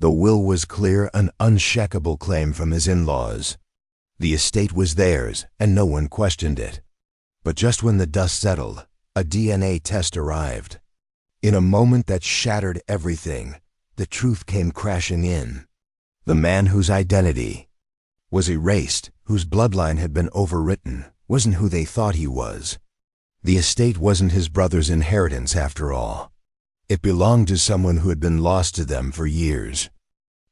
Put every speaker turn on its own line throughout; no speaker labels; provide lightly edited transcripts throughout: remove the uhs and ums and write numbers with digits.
The will was clear, an unshakable claim from his in-laws. The estate was theirs, and no one questioned it. But just when the dust settled, a DNA test arrived. In a moment that shattered everything, the truth came crashing in. The man whose identity was erased, whose bloodline had been overwritten, wasn't who they thought he was. The estate wasn't his brother's inheritance after all. It belonged to someone who had been lost to them for years.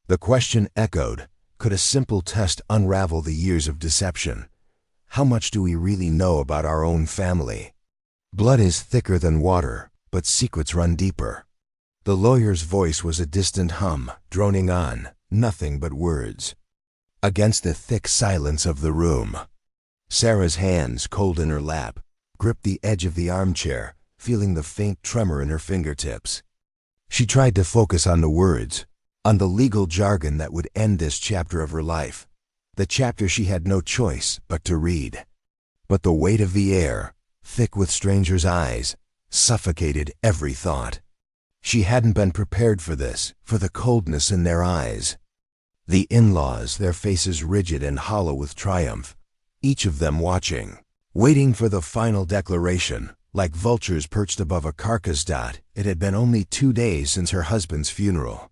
The question echoed, could a simple test unravel the years of deception? How much do we really know about our own family? Blood is thicker than water, but secrets run deeper. The lawyer's voice was a distant hum, droning on, nothing but words. Against the thick silence of the room, Sarah's hands, cold in her lap, gripped the edge of the armchair, feeling the faint tremor in her fingertips. She tried to focus on the words, on the legal jargon that would end this chapter of her life, the chapter she had no choice but to read. But the weight of the air, thick with strangers' eyes, suffocated every thought. She hadn't been prepared for this, for the coldness in their eyes. The in-laws, their faces rigid and hollow with triumph, each of them watching, waiting for the final declaration, like vultures perched above a carcass. It had been only 2 days since her husband's funeral.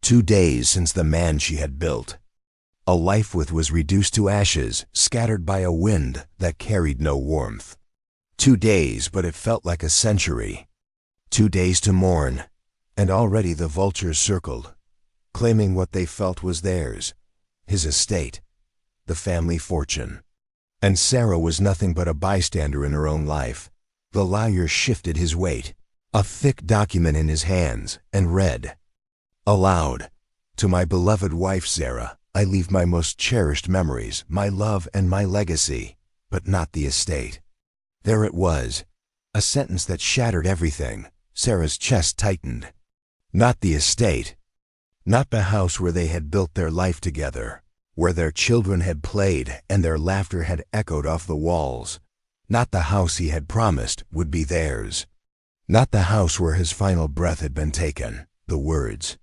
2 days since the man she had built. A life with was reduced to ashes, scattered by a wind that carried no warmth. 2 days, but it felt like a century. 2 days to mourn, and already the vultures circled, claiming what they felt was theirs, his estate, the family fortune. And Sarah was nothing but a bystander in her own life. The lawyer shifted his weight, a thick document in his hands, and read, aloud, "To my beloved wife Sarah, I leave my most cherished memories, my love and my legacy, but not the estate." There it was, a sentence that shattered everything. Sarah's chest tightened. Not the estate. Not the house where they had built their life together, where their children had played and their laughter had echoed off the walls. Not the house he had promised would be theirs. Not the house where his final breath had been taken. The words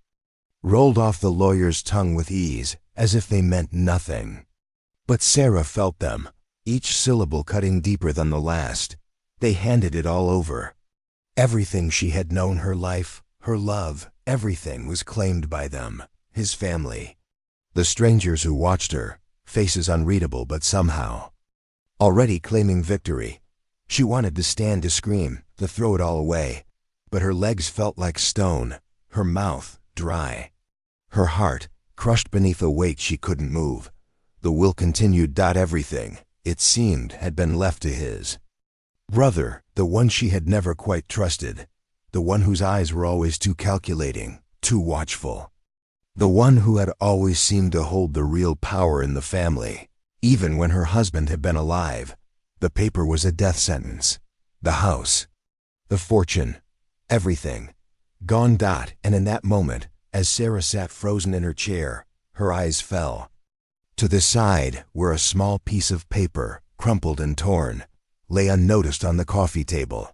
rolled off the lawyer's tongue with ease, as if they meant nothing. But Sarah felt them, each syllable cutting deeper than the last. They handed it all over. Everything she had known, her life, her love, everything was claimed by them, his family. The strangers who watched her, faces unreadable but somehow already claiming victory. She wanted to stand, to scream, to throw it all away, but her legs felt like stone, her mouth dry, her heart crushed beneath a weight she couldn't move. The will continued. Everything, it seemed, had been left to his brother, the one she had never quite trusted, the one whose eyes were always too calculating, too watchful, the one who had always seemed to hold the real power in the family, even when her husband had been alive. The paper was a death sentence. The house, the fortune, everything, gone. And in that moment, as Sarah sat frozen in her chair, her eyes fell to the side, where a small piece of paper, crumpled and torn, lay unnoticed on the coffee table.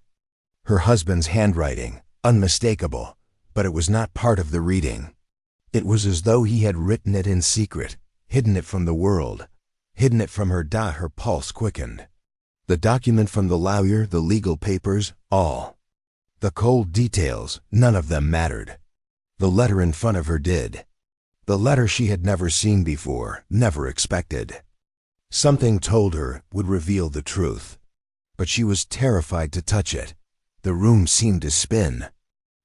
Her husband's handwriting, unmistakable, but it was not part of the reading. It was as though he had written it in secret, hidden it from the world, hidden it from her. Her pulse quickened. The document from the lawyer, the legal papers, all. The cold details, none of them mattered. The letter in front of her did. The letter she had never seen before, never expected. Something told her would reveal the truth. But she was terrified to touch it. The room seemed to spin.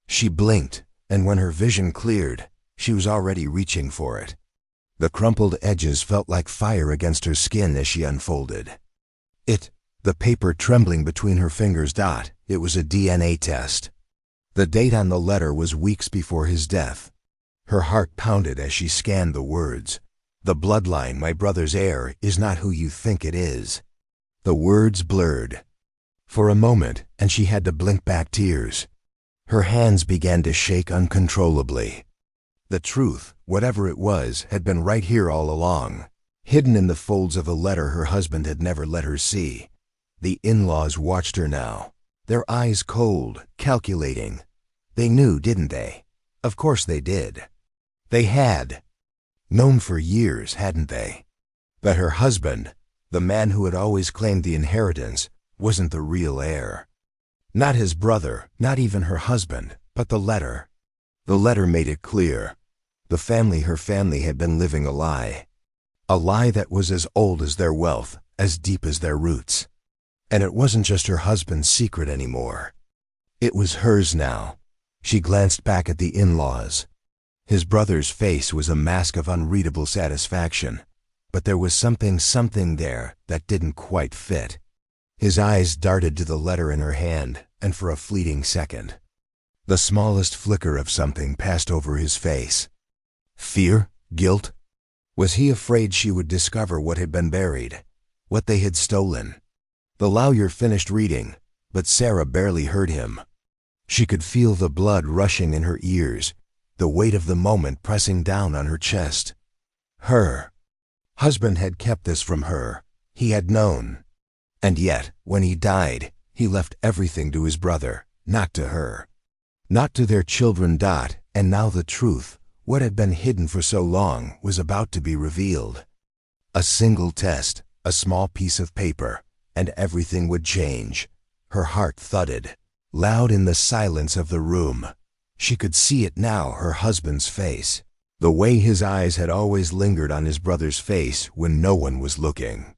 She blinked, and when her vision cleared, she was already reaching for it. The crumpled edges felt like fire against her skin as she unfolded it, the paper trembling between her fingers. It was a DNA test. The date on the letter was weeks before his death. Her heart pounded as she scanned the words. "The bloodline, my brother's heir, is not who you think it is." The words blurred for a moment, and she had to blink back tears. Her hands began to shake uncontrollably. The truth, whatever it was, had been right here all along, hidden in the folds of a letter her husband had never let her see. The in-laws watched her now, their eyes cold, calculating. They knew, didn't they? Of course they did. They had known for years, hadn't they? That her husband, the man who had always claimed the inheritance, wasn't the real heir. Not his brother, not even her husband, but the letter. The letter made it clear. Her family had been living a lie. A lie that was as old as their wealth, as deep as their roots. And it wasn't just her husband's secret anymore. It was hers now. She glanced back at the in-laws. His brother's face was a mask of unreadable satisfaction, but there was something there that didn't quite fit. His eyes darted to the letter in her hand, and for a fleeting second, the smallest flicker of something passed over his face. Fear? Guilt? Was he afraid she would discover what had been buried, what they had stolen? The lawyer finished reading, but Sarah barely heard him. She could feel the blood rushing in her ears, the weight of the moment pressing down on her chest. Her husband had kept this from her. He had known. And yet, when he died, he left everything to his brother, not to her. Not to their children. And now the truth, what had been hidden for so long, was about to be revealed. A single test, a small piece of paper, and everything would change. Her heart thudded, loud in the silence of the room. She could see it now, her husband's face, the way his eyes had always lingered on his brother's face when no one was looking.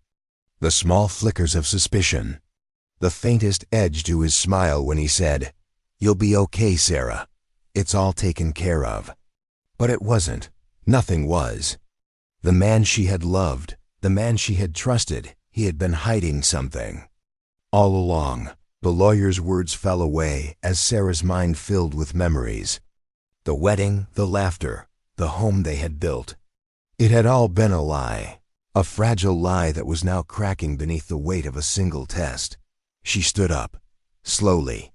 The small flickers of suspicion, the faintest edge to his smile when he said, "You'll be okay, Sarah. It's all taken care of." But it wasn't. Nothing was. The man she had loved, the man she had trusted, he had been hiding something. All along, the lawyer's words fell away as Sarah's mind filled with memories. The wedding, the laughter, the home they had built. It had all been a lie. A fragile lie that was now cracking beneath the weight of a single test. She stood up, slowly.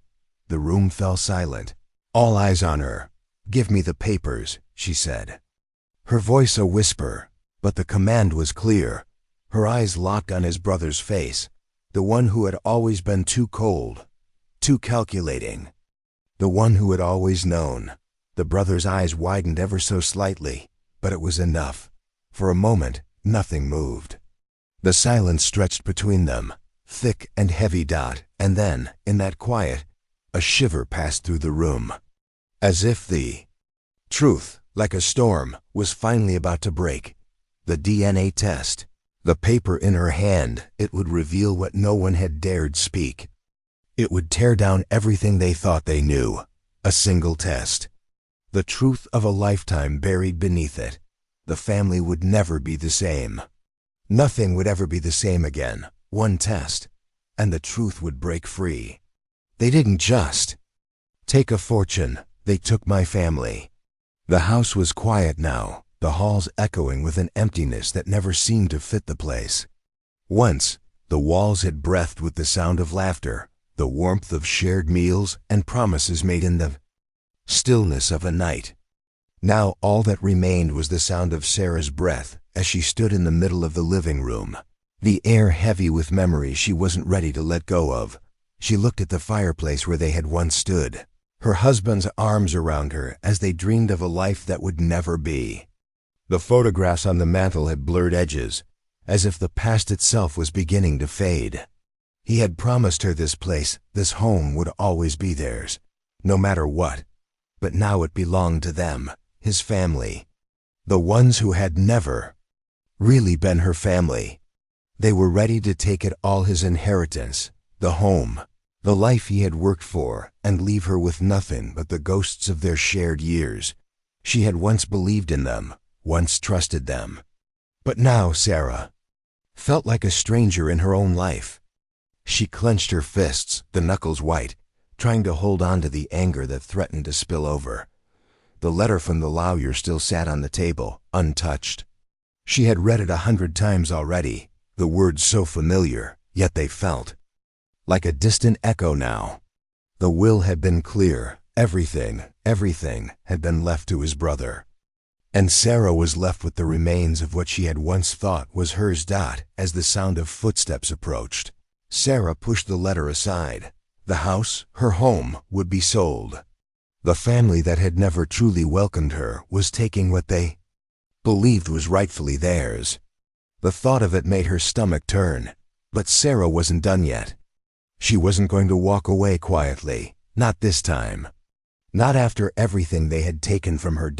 The room fell silent. All eyes on her. "Give me the papers," she said. Her voice a whisper, but the command was clear. Her eyes locked on his brother's face, the one who had always been too cold, too calculating. The one who had always known. The brother's eyes widened ever so slightly, but it was enough. For a moment, nothing moved. The silence stretched between them, thick and heavy. And then, in that quiet, a shiver passed through the room. As if the truth, like a storm, was finally about to break. The DNA test. The paper in her hand, it would reveal what no one had dared speak. It would tear down everything they thought they knew. A single test. The truth of a lifetime buried beneath it. The family would never be the same. Nothing would ever be the same again. One test, and the truth would break free. They didn't just take a fortune, they took my family. The house was quiet now, the halls echoing with an emptiness that never seemed to fit the place. Once, the walls had breathed with the sound of laughter, the warmth of shared meals and promises made in the stillness of a night. Now all that remained was the sound of Sarah's breath as she stood in the middle of the living room, the air heavy with memories she wasn't ready to let go of. She looked at the fireplace where they had once stood, her husband's arms around her as they dreamed of a life that would never be. The photographs on the mantel had blurred edges, as if the past itself was beginning to fade. He had promised her this place, this home would always be theirs, no matter what. But now it belonged to them, his family. The ones who had never really been her family. They were ready to take it all, his inheritance, the home, the life he had worked for, and leave her with nothing but the ghosts of their shared years. She had once believed in them, once trusted them. But now Sarah felt like a stranger in her own life. She clenched her fists, the knuckles white, trying to hold on to the anger that threatened to spill over. The letter from the lawyer still sat on the table, untouched. She had read it 100 times already, the words so familiar, yet they felt like a distant echo now. The will had been clear, everything had been left to his brother. And Sarah was left with the remains of what she had once thought was hers. As the sound of footsteps approached, Sarah pushed the letter aside. The house, her home, would be sold. The family that had never truly welcomed her was taking what they believed was rightfully theirs. The thought of it made her stomach turn, but Sarah wasn't done yet. She wasn't going to walk away quietly, not this time. Not after everything they had taken from her.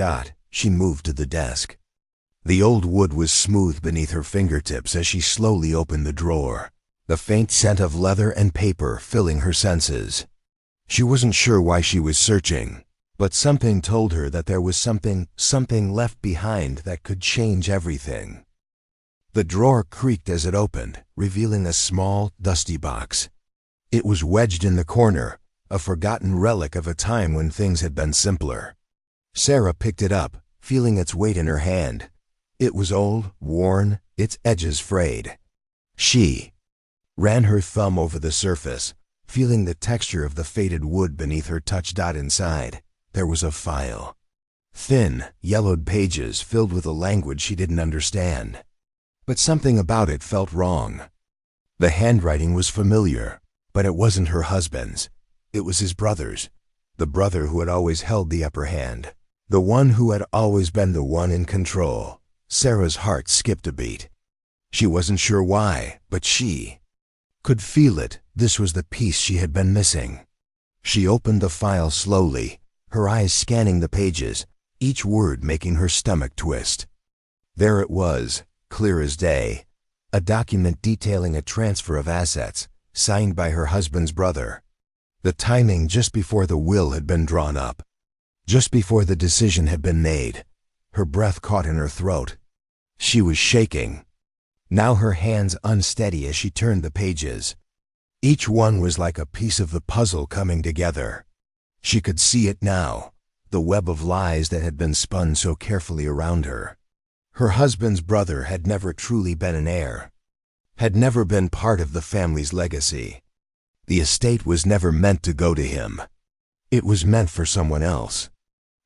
She moved to the desk. The old wood was smooth beneath her fingertips as she slowly opened the drawer, the faint scent of leather and paper filling her senses. She wasn't sure why she was searching, but something told her that there was something left behind that could change everything. The drawer creaked as it opened, revealing a small, dusty box. It was wedged in the corner, a forgotten relic of a time when things had been simpler. Sarah picked it up, feeling its weight in her hand. It was old, worn, its edges frayed. She ran her thumb over the surface, feeling the texture of the faded wood beneath her touch. Inside, there was a file. Thin, yellowed pages filled with a language she didn't understand. But something about it felt wrong. The handwriting was familiar, but it wasn't her husband's. It was his brother's. The brother who had always held the upper hand. The one who had always been the one in control. Sarah's heart skipped a beat. She wasn't sure why, but she could feel it. This was the piece she had been missing. She opened the file slowly, her eyes scanning the pages, each word making her stomach twist. There it was, clear as day, a document detailing a transfer of assets, signed by her husband's brother. The timing just before the will had been drawn up, just before the decision had been made. Her breath caught in her throat. She was shaking. Now her hands unsteady as she turned the pages. Each one was like a piece of the puzzle coming together. She could see it now, the web of lies that had been spun so carefully around her. Her husband's brother had never truly been an heir, had never been part of the family's legacy. The estate was never meant to go to him. It was meant for someone else,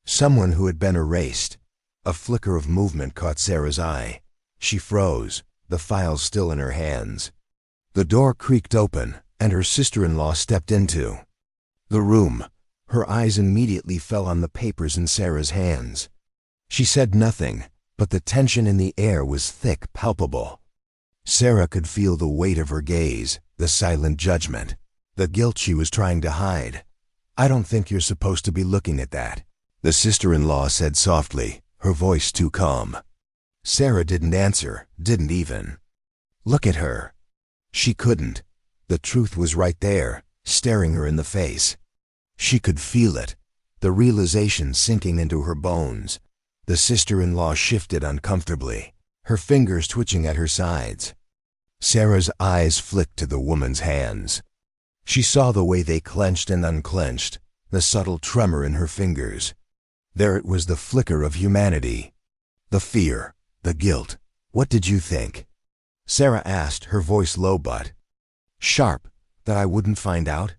someone who had been erased. A flicker of movement caught Sarah's eye. She froze, the file still in her hands. The door creaked open, and her sister-in-law stepped into the room. Her eyes immediately fell on the papers in Sarah's hands. She said nothing, but the tension in the air was thick, palpable. Sarah could feel the weight of her gaze, the silent judgment, the guilt she was trying to hide. "I don't think you're supposed to be looking at that," the sister-in-law said softly, her voice too calm. Sarah didn't answer, didn't even look at her. She couldn't. The truth was right there, staring her in the face. She could feel it, the realization sinking into her bones. The sister-in-law shifted uncomfortably, her fingers twitching at her sides. Sarah's eyes flicked to the woman's hands. She saw the way they clenched and unclenched, the subtle tremor in her fingers. There it was, the flicker of humanity. The fear, the guilt. "What did you think?" Sarah asked, her voice low but sharp. "That I wouldn't find out?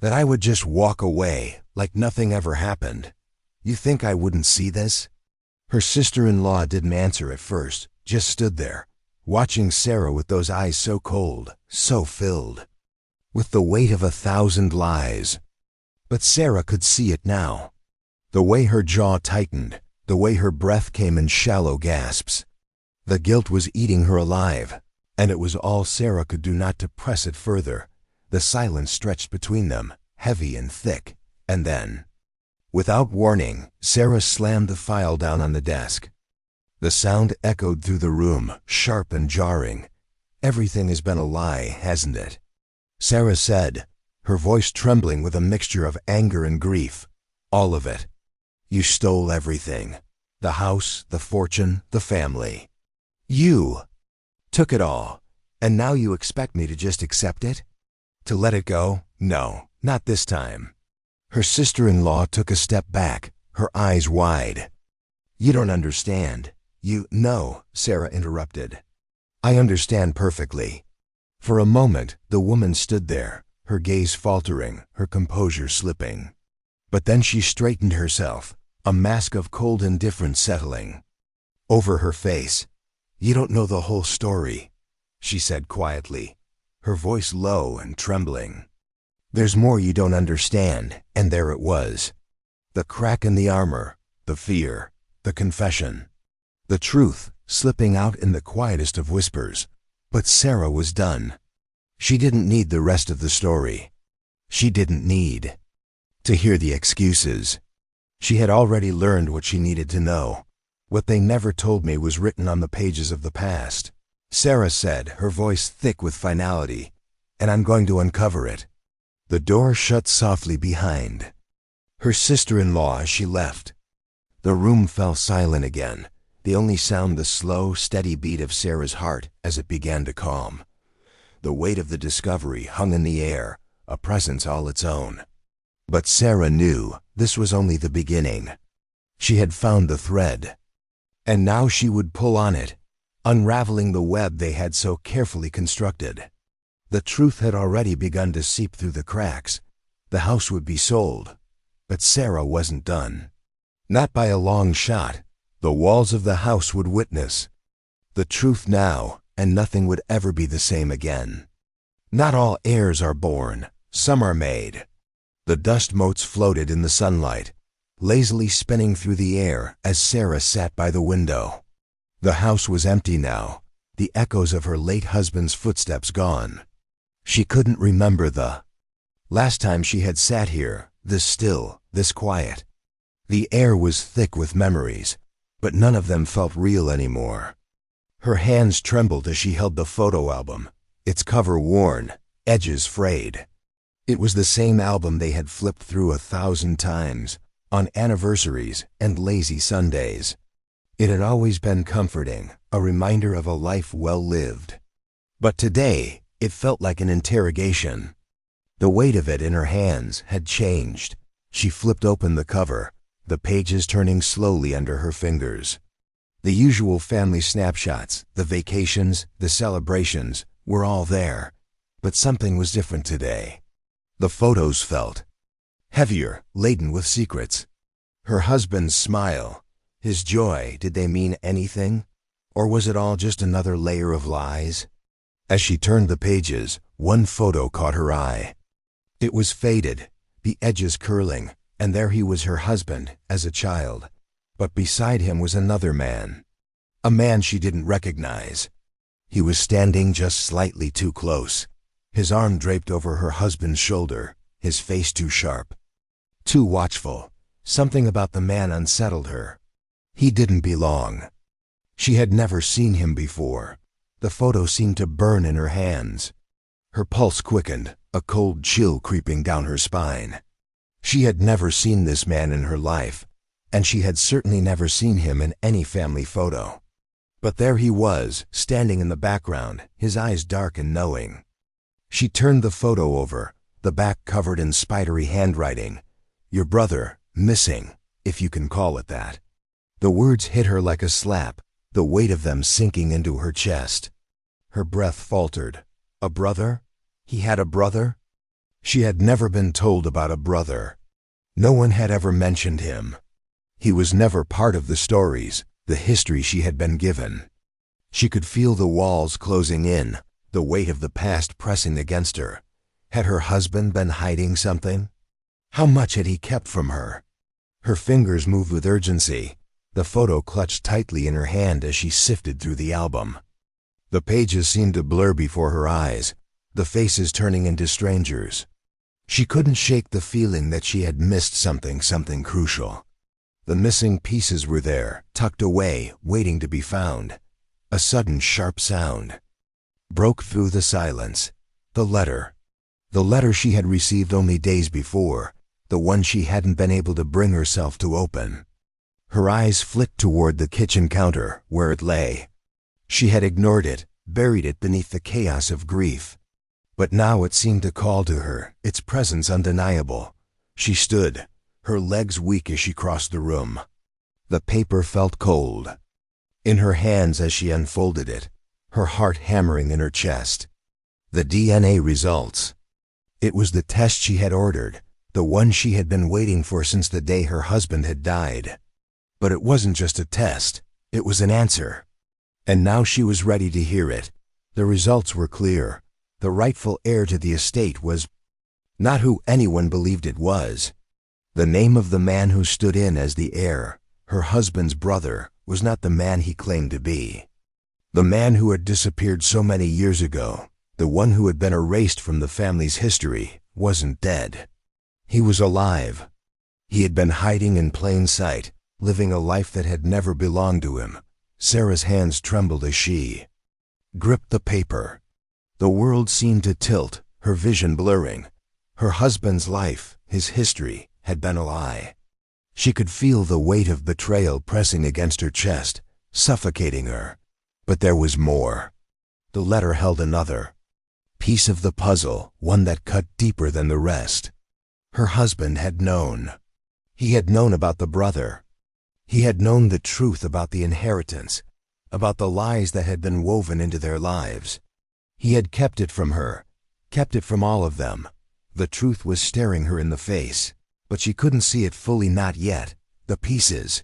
That I would just walk away, like nothing ever happened? You think I wouldn't see this?" Her sister-in-law didn't answer at first, just stood there, watching Sarah with those eyes so cold, so filled with the weight of 1,000 lies. But Sarah could see it now. The way her jaw tightened, the way her breath came in shallow gasps. The guilt was eating her alive, and it was all Sarah could do not to press it further. The silence stretched between them, heavy and thick, and then, without warning, Sarah slammed the file down on the desk. The sound echoed through the room, sharp and jarring. "Everything has been a lie, hasn't it?" Sarah said, her voice trembling with a mixture of anger and grief. "All of it. You stole everything. The house, the fortune, the family. You took it all, and now you expect me to just accept it? To let it go? No, not this time." Her sister-in-law took a step back, her eyes wide. "You don't understand. No," Sarah interrupted. "I understand perfectly." For a moment, the woman stood there, her gaze faltering, her composure slipping. But then she straightened herself, a mask of cold indifference settling over her face. "You don't know the whole story," she said quietly, her voice low and trembling. "There's more you don't understand," and there it was. The crack in the armor, the fear, the confession. The truth slipping out in the quietest of whispers. But Sarah was done. She didn't need the rest of the story. She didn't need to hear the excuses. She had already learned what she needed to know. What they never told me was written on the pages of the past. Sarah said, her voice thick with finality, and I'm going to uncover it. The door shut softly behind her sister-in-law as she left. The room fell silent again, the only sound the slow, steady beat of Sarah's heart as it began to calm. The weight of the discovery hung in the air, a presence all its own. But Sarah knew this was only the beginning. She had found the thread, and now she would pull on it, unraveling the web they had so carefully constructed. The truth had already begun to seep through the cracks. The house would be sold, but Sarah wasn't done. Not by a long shot. The walls of the house would witness the truth now, and nothing would ever be the same again. Not all heirs are born, some are made. The dust motes floated in the sunlight, lazily spinning through the air as Sarah sat by the window. The house was empty now, the echoes of her late husband's footsteps gone. She couldn't remember the last time she had sat here, this still, this quiet. The air was thick with memories, but none of them felt real anymore. Her hands trembled as she held the photo album, its cover worn, edges frayed. It was the same album they had flipped through 1,000 times, on anniversaries and lazy Sundays. It had always been comforting, a reminder of a life well lived. But today, it felt like an interrogation. The weight of it in her hands had changed. She flipped open the cover, the pages turning slowly under her fingers. The usual family snapshots, the vacations, the celebrations, were all there. But something was different today. The photos felt heavier, laden with secrets. Her husband's smile, his joy, did they mean anything? Or was it all just another layer of lies? As she turned the pages, one photo caught her eye. It was faded, the edges curling, and there he was, her husband, as a child. But beside him was another man. A man she didn't recognize. He was standing just slightly too close, his arm draped over her husband's shoulder, his face too sharp, too watchful. Something about the man unsettled her. He didn't belong. She had never seen him before. The photo seemed to burn in her hands. Her pulse quickened, a cold chill creeping down her spine. She had never seen this man in her life, and she had certainly never seen him in any family photo. But there he was, standing in the background, his eyes dark and knowing. She turned the photo over, the back covered in spidery handwriting. Your brother, missing, if you can call it that. The words hit her like a slap, the weight of them sinking into her chest. Her breath faltered. A brother? He had a brother? She had never been told about a brother. No one had ever mentioned him. He was never part of the stories, the history she had been given. She could feel the walls closing in, the weight of the past pressing against her. Had her husband been hiding something? How much had he kept from her? Her fingers moved with urgency, the photo clutched tightly in her hand as she sifted through the album. The pages seemed to blur before her eyes, the faces turning into strangers. She couldn't shake the feeling that she had missed something crucial. The missing pieces were there, tucked away, waiting to be found. A sudden sharp sound broke through the silence. The letter. The letter she had received only days before, the one she hadn't been able to bring herself to open. Her eyes flicked toward the kitchen counter, where it lay. She had ignored it, buried it beneath the chaos of grief. But now it seemed to call to her, its presence undeniable. She stood, her legs weak as she crossed the room. The paper felt cold in her hands as she unfolded it, her heart hammering in her chest. The DNA results. It was the test she had ordered, the one she had been waiting for since the day her husband had died. But it wasn't just a test, it was an answer. And now she was ready to hear it. The results were clear. The rightful heir to the estate was not who anyone believed it was. The name of the man who stood in as the heir, her husband's brother, was not the man he claimed to be. The man who had disappeared so many years ago, the one who had been erased from the family's history, wasn't dead. He was alive. He had been hiding in plain sight, living a life that had never belonged to him. Sarah's hands trembled as she gripped the paper. The world seemed to tilt, her vision blurring. Her husband's life, his history, had been a lie. She could feel the weight of betrayal pressing against her chest, suffocating her. But there was more. The letter held another piece of the puzzle, one that cut deeper than the rest. Her husband had known. He had known about the brother. He had known the truth about the inheritance, about the lies that had been woven into their lives. He had kept it from her, kept it from all of them. The truth was staring her in the face, but she couldn't see it fully, not yet. The pieces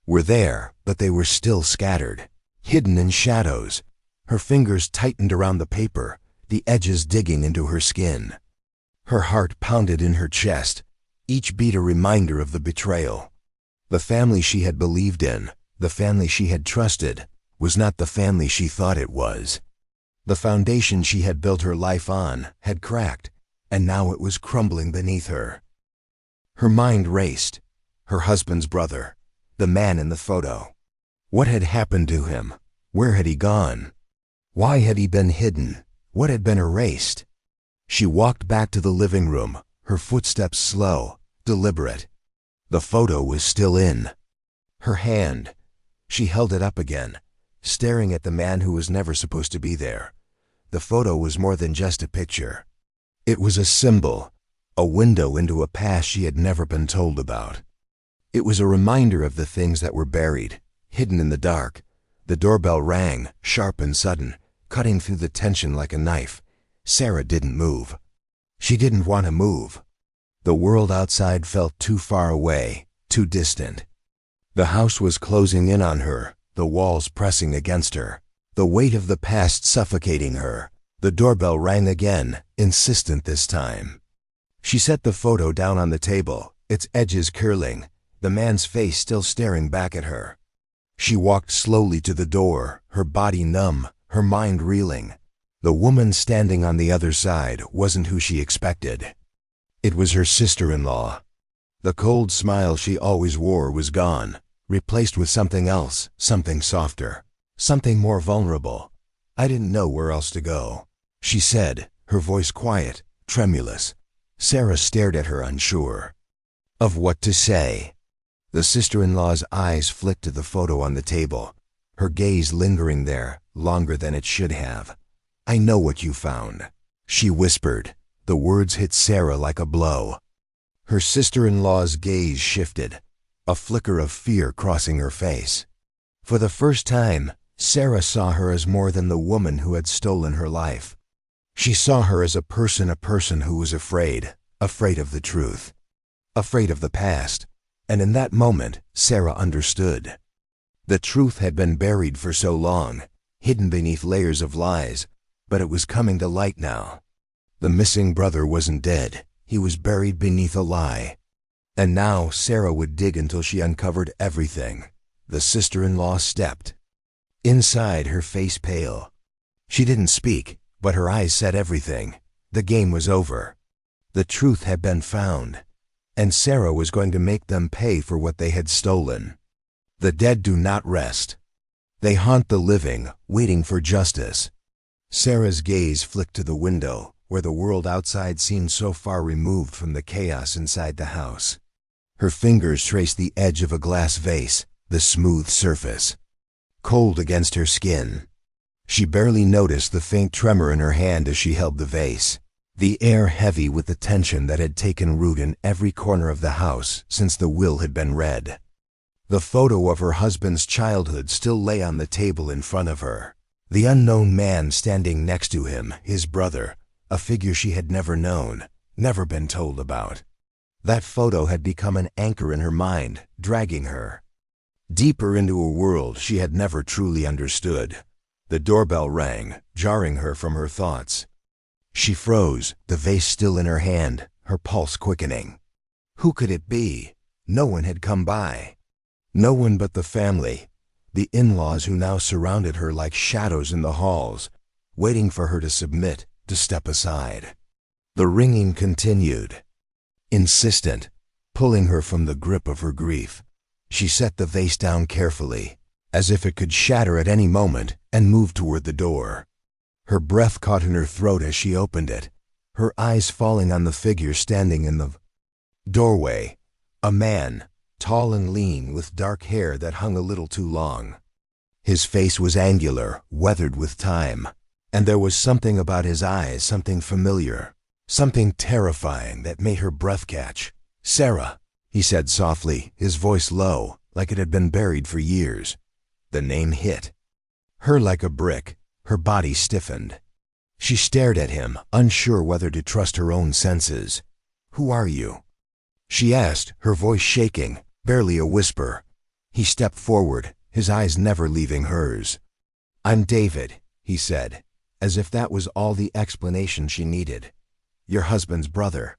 were there, but they were still scattered, hidden in shadows. Her fingers tightened around the paper, the edges digging into her skin. Her heart pounded in her chest, each beat a reminder of the betrayal. The family she had believed in, the family she had trusted, was not the family she thought it was. The foundation she had built her life on had cracked, and now it was crumbling beneath her. Her mind raced. Her husband's brother, the man in the photo. What had happened to him? Where had he gone? Why had he been hidden? What had been erased? She walked back to the living room, her footsteps slow, deliberate. The photo was still in her hand. She held it up again, staring at the man who was never supposed to be there. The photo was more than just a picture. It was a symbol, a window into a past she had never been told about. It was a reminder of the things that were buried, hidden in the dark. The doorbell rang, sharp and sudden, cutting through the tension like a knife. Sarah didn't move. She didn't want to move. The world outside felt too far away, too distant. The house was closing in on her, the walls pressing against her, the weight of the past suffocating her. The doorbell rang again, insistent this time. She set the photo down on the table, its edges curling, the man's face still staring back at her. She walked slowly to the door, her body numb, her mind reeling. The woman standing on the other side wasn't who she expected. It was her sister-in-law. The cold smile she always wore was gone, replaced with something else, something softer, something more vulnerable. "I didn't know where else to go," she said, her voice quiet, tremulous. Sarah stared at her, unsure of what to say. The sister-in-law's eyes flicked to the photo on the table, her gaze lingering there longer than it should have. "I know what you found," she whispered. The words hit Sarah like a blow. Her sister-in-law's gaze shifted, a flicker of fear crossing her face. For the first time, Sarah saw her as more than the woman who had stolen her life. She saw her as a person who was afraid of the truth, afraid of the past. And in that moment, Sarah understood. The truth had been buried for so long, hidden beneath layers of lies, but it was coming to light now. The missing brother wasn't dead. He was buried beneath a lie. And now Sarah would dig until she uncovered everything. The sister-in-law stepped inside, her face pale. She didn't speak, but her eyes said everything. The game was over. The truth had been found, and Sarah was going to make them pay for what they had stolen. The dead do not rest. They haunt the living, waiting for justice. Sarah's gaze flicked to the window, where the world outside seemed so far removed from the chaos inside the house. Her fingers traced the edge of a glass vase, the smooth surface, cold against her skin. She barely noticed the faint tremor in her hand as she held the vase, the air heavy with the tension that had taken root in every corner of the house since the will had been read. The photo of her husband's childhood still lay on the table in front of her. The unknown man standing next to him, his brother, a figure she had never known, never been told about. That photo had become an anchor in her mind, dragging her deeper into a world she had never truly understood. The doorbell rang, jarring her from her thoughts. She froze, the vase still in her hand, her pulse quickening. Who could it be? No one had come by. No one but the family, the in-laws who now surrounded her like shadows in the halls, waiting for her to submit, to step aside. The ringing continued, insistent, pulling her from the grip of her grief. She set the vase down carefully, as if it could shatter at any moment, and moved toward the door. Her breath caught in her throat as she opened it, her eyes falling on the figure standing in the doorway, a man, tall and lean, with dark hair that hung a little too long. His face was angular, weathered with time, and there was something about his eyes, something familiar, something terrifying that made her breath catch. "Sarah," he said softly, his voice low, like it had been buried for years. The name hit her like a brick. Her body stiffened. She stared at him, unsure whether to trust her own senses. "Who are you?" she asked, her voice shaking, barely a whisper. He stepped forward, his eyes never leaving hers. "I'm David," he said, as if that was all the explanation she needed. "Your husband's brother."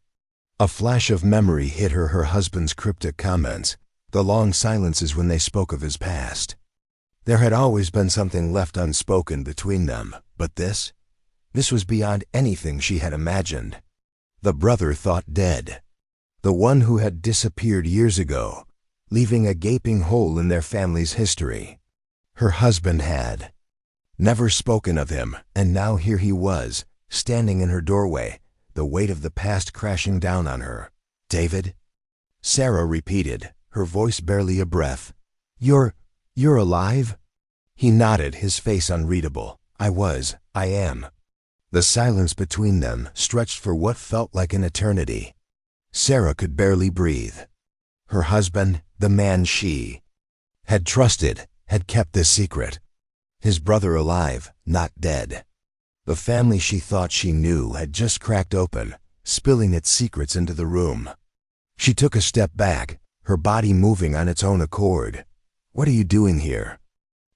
A flash of memory hit her husband's cryptic comments, the long silences when they spoke of his past. There had always been something left unspoken between them, but this was beyond anything she had imagined. The brother thought dead. The one who had disappeared years ago, leaving a gaping hole in their family's history. Her husband had never spoken of him, and now here he was, standing in her doorway, the weight of the past crashing down on her. "David?" Sarah repeated, her voice barely a breath. You're alive?" He nodded, his face unreadable. I am." The silence between them stretched for what felt like an eternity. Sarah could barely breathe. Her husband, the man she had trusted, had kept this secret. His brother alive, not dead. The family she thought she knew had just cracked open, spilling its secrets into the room. She took a step back, her body moving on its own accord. "What are you doing here?"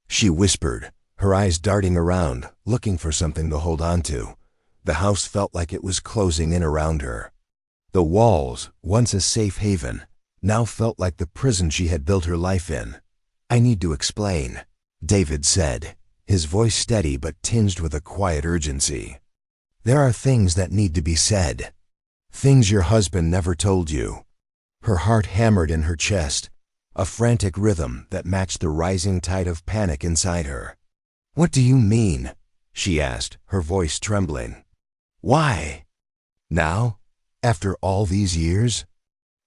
she whispered, her eyes darting around, looking for something to hold on to. The house felt like it was closing in around her. The walls, once a safe haven, now felt like the prison she had built her life in. "I need to explain," David said, his voice steady but tinged with a quiet urgency. "There are things that need to be said. Things your husband never told you." Her heart hammered in her chest, a frantic rhythm that matched the rising tide of panic inside her. "What do you mean?" she asked, her voice trembling. "Why? Now? After all these years?"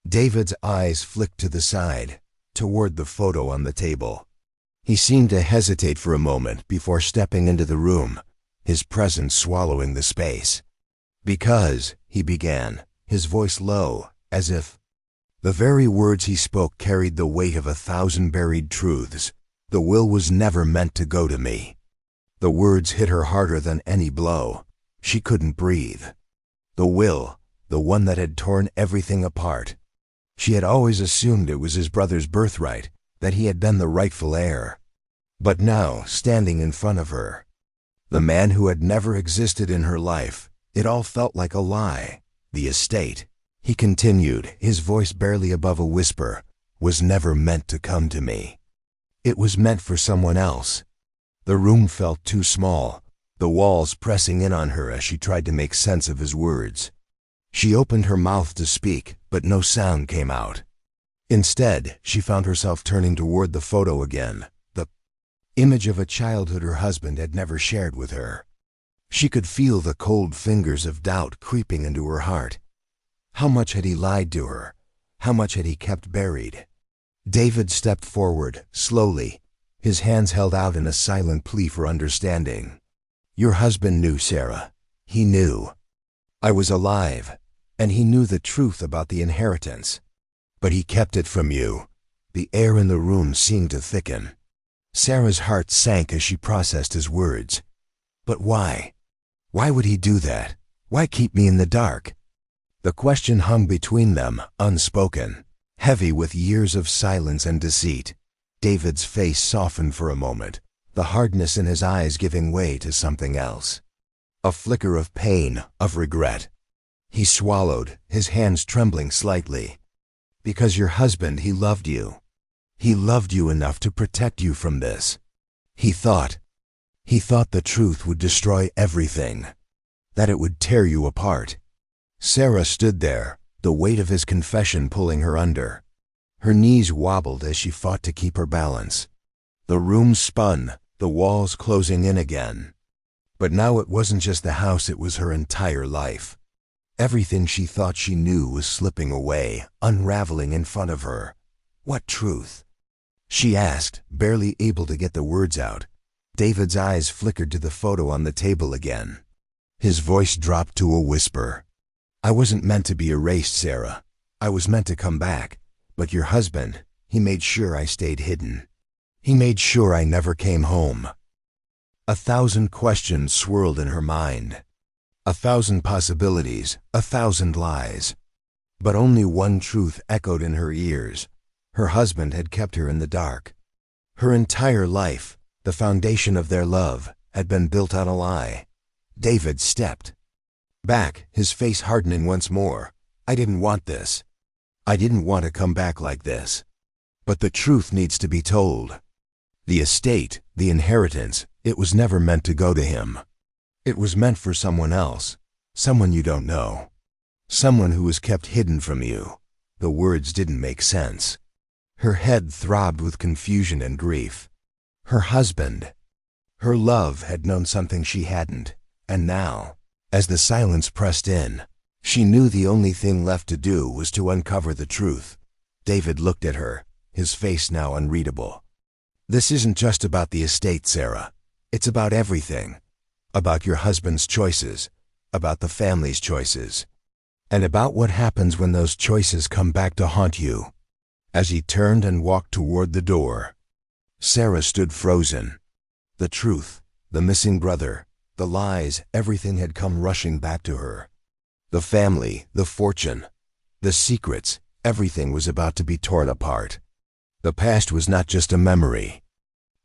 David's eyes flicked to the side, toward the photo on the table. He seemed to hesitate for a moment before stepping into the room, his presence swallowing the space. "Because," he began, his voice low, as if the very words he spoke carried the weight of 1,000 buried truths. "The will was never meant to go to me." The words hit her harder than any blow. She couldn't breathe. The will, the one that had torn everything apart. She had always assumed it was his brother's birthright, that he had been the rightful heir. But now, standing in front of her, the man who had never existed in her life, it all felt like a lie. The estate, he continued, his voice barely above a whisper, was never meant to come to me. It was meant for someone else. The room felt too small, the walls pressing in on her as she tried to make sense of his words. She opened her mouth to speak, but no sound came out. Instead, she found herself turning toward the photo again, the image of a childhood her husband had never shared with her. She could feel the cold fingers of doubt creeping into her heart. How much had he lied to her? How much had he kept buried? David stepped forward, slowly, his hands held out in a silent plea for understanding. "Your husband knew, Sarah. He knew. I was alive, and he knew the truth about the inheritance. But he kept it from you." The air in the room seemed to thicken. Sarah's heart sank as she processed his words. "But why? Why would he do that? Why keep me in the dark?" The question hung between them, unspoken, heavy with years of silence and deceit. David's face softened for a moment, the hardness in his eyes giving way to something else. A flicker of pain, of regret. He swallowed, his hands trembling slightly. Because your husband, he loved you. He loved you enough to protect you from this. He thought the truth would destroy everything, that it would tear you apart. Sarah stood there, the weight of his confession pulling her under. Her knees wobbled as she fought to keep her balance. The room spun, the walls closing in again. But now it wasn't just the house, it was her entire life. Everything she thought she knew was slipping away, unraveling in front of her. What truth? She asked, barely able to get the words out. David's eyes flickered to the photo on the table again. His voice dropped to a whisper. I wasn't meant to be erased, Sarah. I was meant to come back. But your husband, he made sure I stayed hidden. He made sure I never came home. 1,000 questions swirled in her mind. 1,000 possibilities, 1,000 lies. But only one truth echoed in her ears. Her husband had kept her in the dark. Her entire life, the foundation of their love, had been built on a lie. David stepped back, his face hardening once more. I didn't want this. I didn't want to come back like this. But the truth needs to be told. The estate, the inheritance, it was never meant to go to him. It was meant for someone else, someone you don't know, someone who was kept hidden from you. The words didn't make sense. Her head throbbed with confusion and grief. Her husband, her love had known something she hadn't, and now, as the silence pressed in, she knew the only thing left to do was to uncover the truth. David looked at her, his face now unreadable. This isn't just about the estate, Sarah. It's about everything. About your husband's choices, about the family's choices, and about what happens when those choices come back to haunt you. As he turned and walked toward the door, Sarah stood frozen. The truth, the missing brother, the lies, everything had come rushing back to her. The family, the fortune, the secrets, everything was about to be torn apart. The past was not just a memory.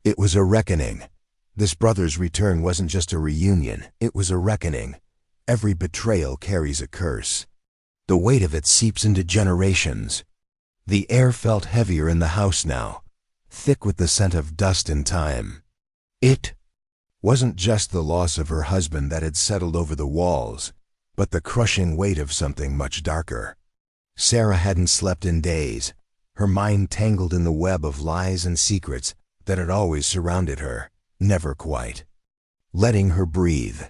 It was a reckoning. This brother's return wasn't just a reunion, it was a reckoning. Every betrayal carries a curse. The weight of it seeps into generations. The air felt heavier in the house now, thick with the scent of dust and time. It wasn't just the loss of her husband that had settled over the walls, but the crushing weight of something much darker. Sarah hadn't slept in days, her mind tangled in the web of lies and secrets that had always surrounded her, never quite letting her breathe.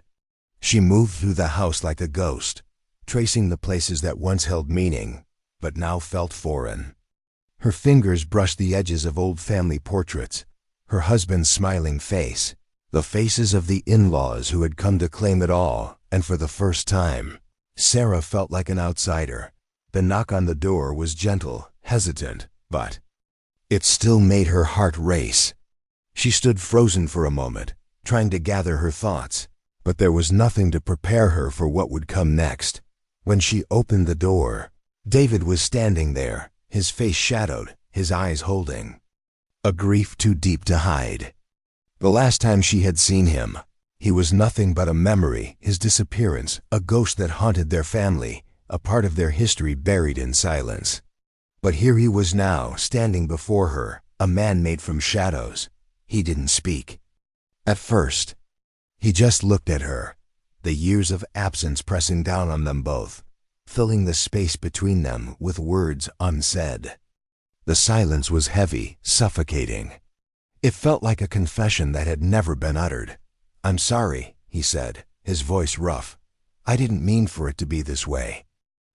She moved through the house like a ghost, tracing the places that once held meaning, but now felt foreign. Her fingers brushed the edges of old family portraits, her husband's smiling face, the faces of the in-laws who had come to claim it all, and for the first time, Sarah felt like an outsider. The knock on the door was gentle, hesitant, but it still made her heart race. She stood frozen for a moment, trying to gather her thoughts, but there was nothing to prepare her for what would come next. When she opened the door, David was standing there, his face shadowed, his eyes holding a grief too deep to hide. The last time she had seen him, he was nothing but a memory, his disappearance, a ghost that haunted their family, a part of their history buried in silence. But here he was now, standing before her, a man made from shadows. He didn't speak. At first, he just looked at her, the years of absence pressing down on them both, filling the space between them with words unsaid. The silence was heavy, suffocating. It felt like a confession that had never been uttered. "I'm sorry," he said, his voice rough. "I didn't mean for it to be this way.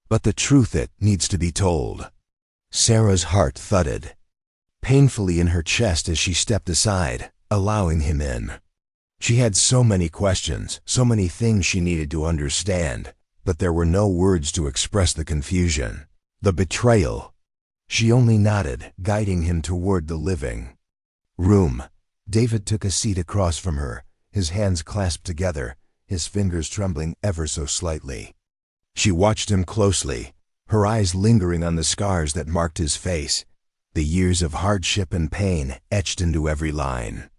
But the truth, it needs to be told." Sarah's heart thudded painfully in her chest as she stepped aside, allowing him in. She had so many questions, so many things she needed to understand, but there were no words to express the confusion, the betrayal. She only nodded, guiding him toward the living room. David took a seat across from her, his hands clasped together, his fingers trembling ever so slightly. She watched him closely, her eyes lingering on the scars that marked his face, the years of hardship and pain etched into every line.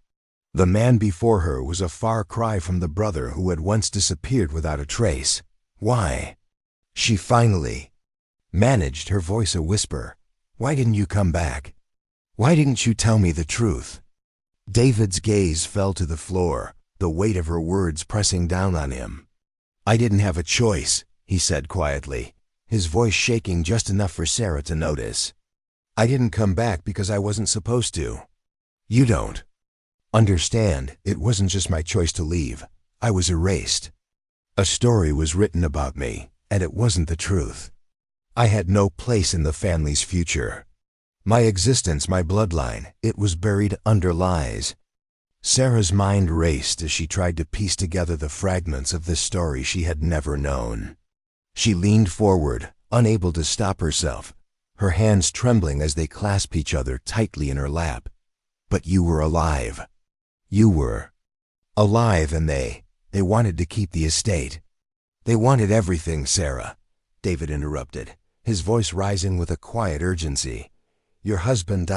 The man before her was a far cry from the brother who had once disappeared without a trace. Why? She finally managed, her voice a whisper. Why didn't you come back? Why didn't you tell me the truth?" David's gaze fell to the floor, the weight of her words pressing down on him. "I didn't have a choice," he said quietly, his voice shaking just enough for Sarah to notice. "I didn't come back because I wasn't supposed to. You don't understand, it wasn't just my choice to leave. I was erased. A story was written about me, and it wasn't the truth. I had no place in the family's future. My existence, my bloodline, it was buried under lies." Sarah's mind raced as she tried to piece together the fragments of this story she had never known. She leaned forward, unable to stop herself, her hands trembling as they clasped each other tightly in her lap. "But you were alive. You were alive, and they wanted to keep the estate. They wanted everything, Sarah," David interrupted, his voice rising with a quiet urgency. "Your husband,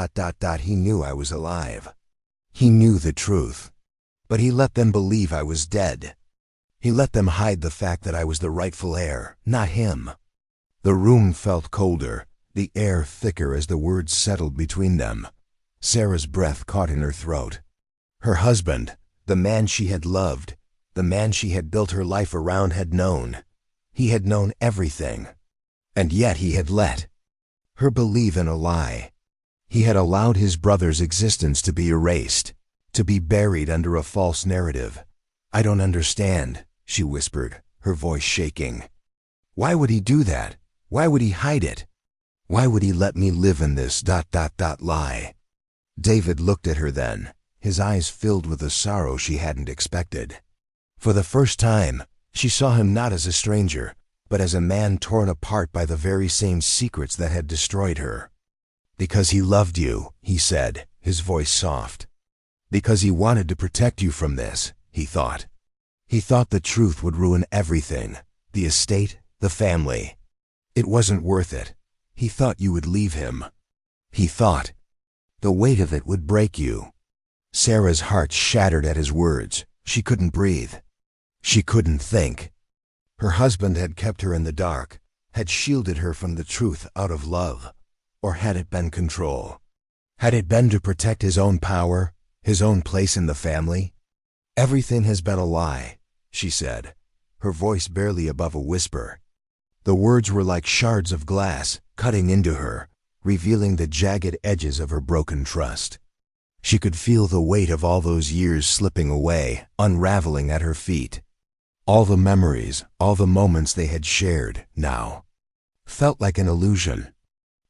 he knew I was alive. He knew the truth. But he let them believe I was dead. He let them hide the fact that I was the rightful heir, not him." The room felt colder, the air thicker as the words settled between them. Sarah's breath caught in her throat. Her husband, the man she had loved, the man she had built her life around, had known. He had known everything. And yet he had let her believe in a lie. He had allowed his brother's existence to be erased, to be buried under a false narrative. "I don't understand," she whispered, her voice shaking. "Why would he do that? Why would he hide it? Why would he let me live in this lie?" David looked at her then, his eyes filled with a sorrow she hadn't expected. For the first time, she saw him not as a stranger, but as a man torn apart by the very same secrets that had destroyed her. "Because he loved you," he said, his voice soft. "Because he wanted to protect you from this," he thought. He thought the truth would ruin everything, the estate, the family. It wasn't worth it. He thought you would leave him. He thought the weight of it would break you. Sarah's heart shattered at his words. She couldn't breathe. She couldn't think. Her husband had kept her in the dark, had shielded her from the truth out of love. Or had it been control? Had it been to protect his own power, his own place in the family? "Everything has been a lie," she said, her voice barely above a whisper. The words were like shards of glass, cutting into her, revealing the jagged edges of her broken trust. She could feel the weight of all those years slipping away, unraveling at her feet. All the memories, all the moments they had shared, now felt like an illusion.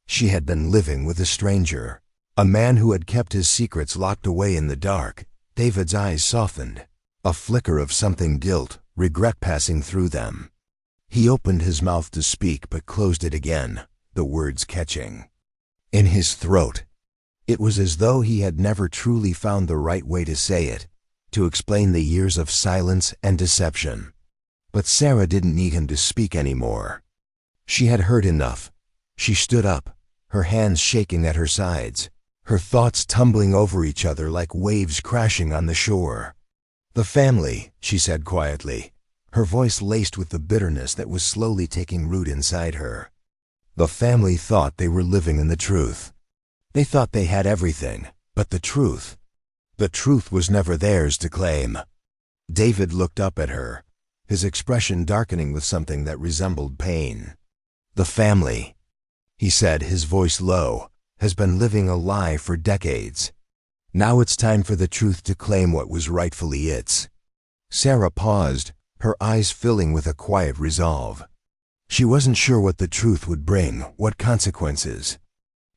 She had been living with a stranger, a man who had kept his secrets locked away in the dark. David's eyes softened, a flicker of something guilt, regret passing through them. He opened his mouth to speak but closed it again, the words catching in his throat. It was as though he had never truly found the right way to say it, to explain the years of silence and deception. But Sarah didn't need him to speak anymore. She had heard enough. She stood up, her hands shaking at her sides, her thoughts tumbling over each other like waves crashing on the shore. "The family," she said quietly, her voice laced with the bitterness that was slowly taking root inside her. The family thought they were living in the truth. They thought they had everything, but the truth was never theirs to claim. David looked up at her, his expression darkening with something that resembled pain. "The family," he said, his voice low, "has been living a lie for decades. Now it's time for the truth to claim what was rightfully its." Sarah paused, her eyes filling with a quiet resolve. She wasn't sure what the truth would bring, what consequences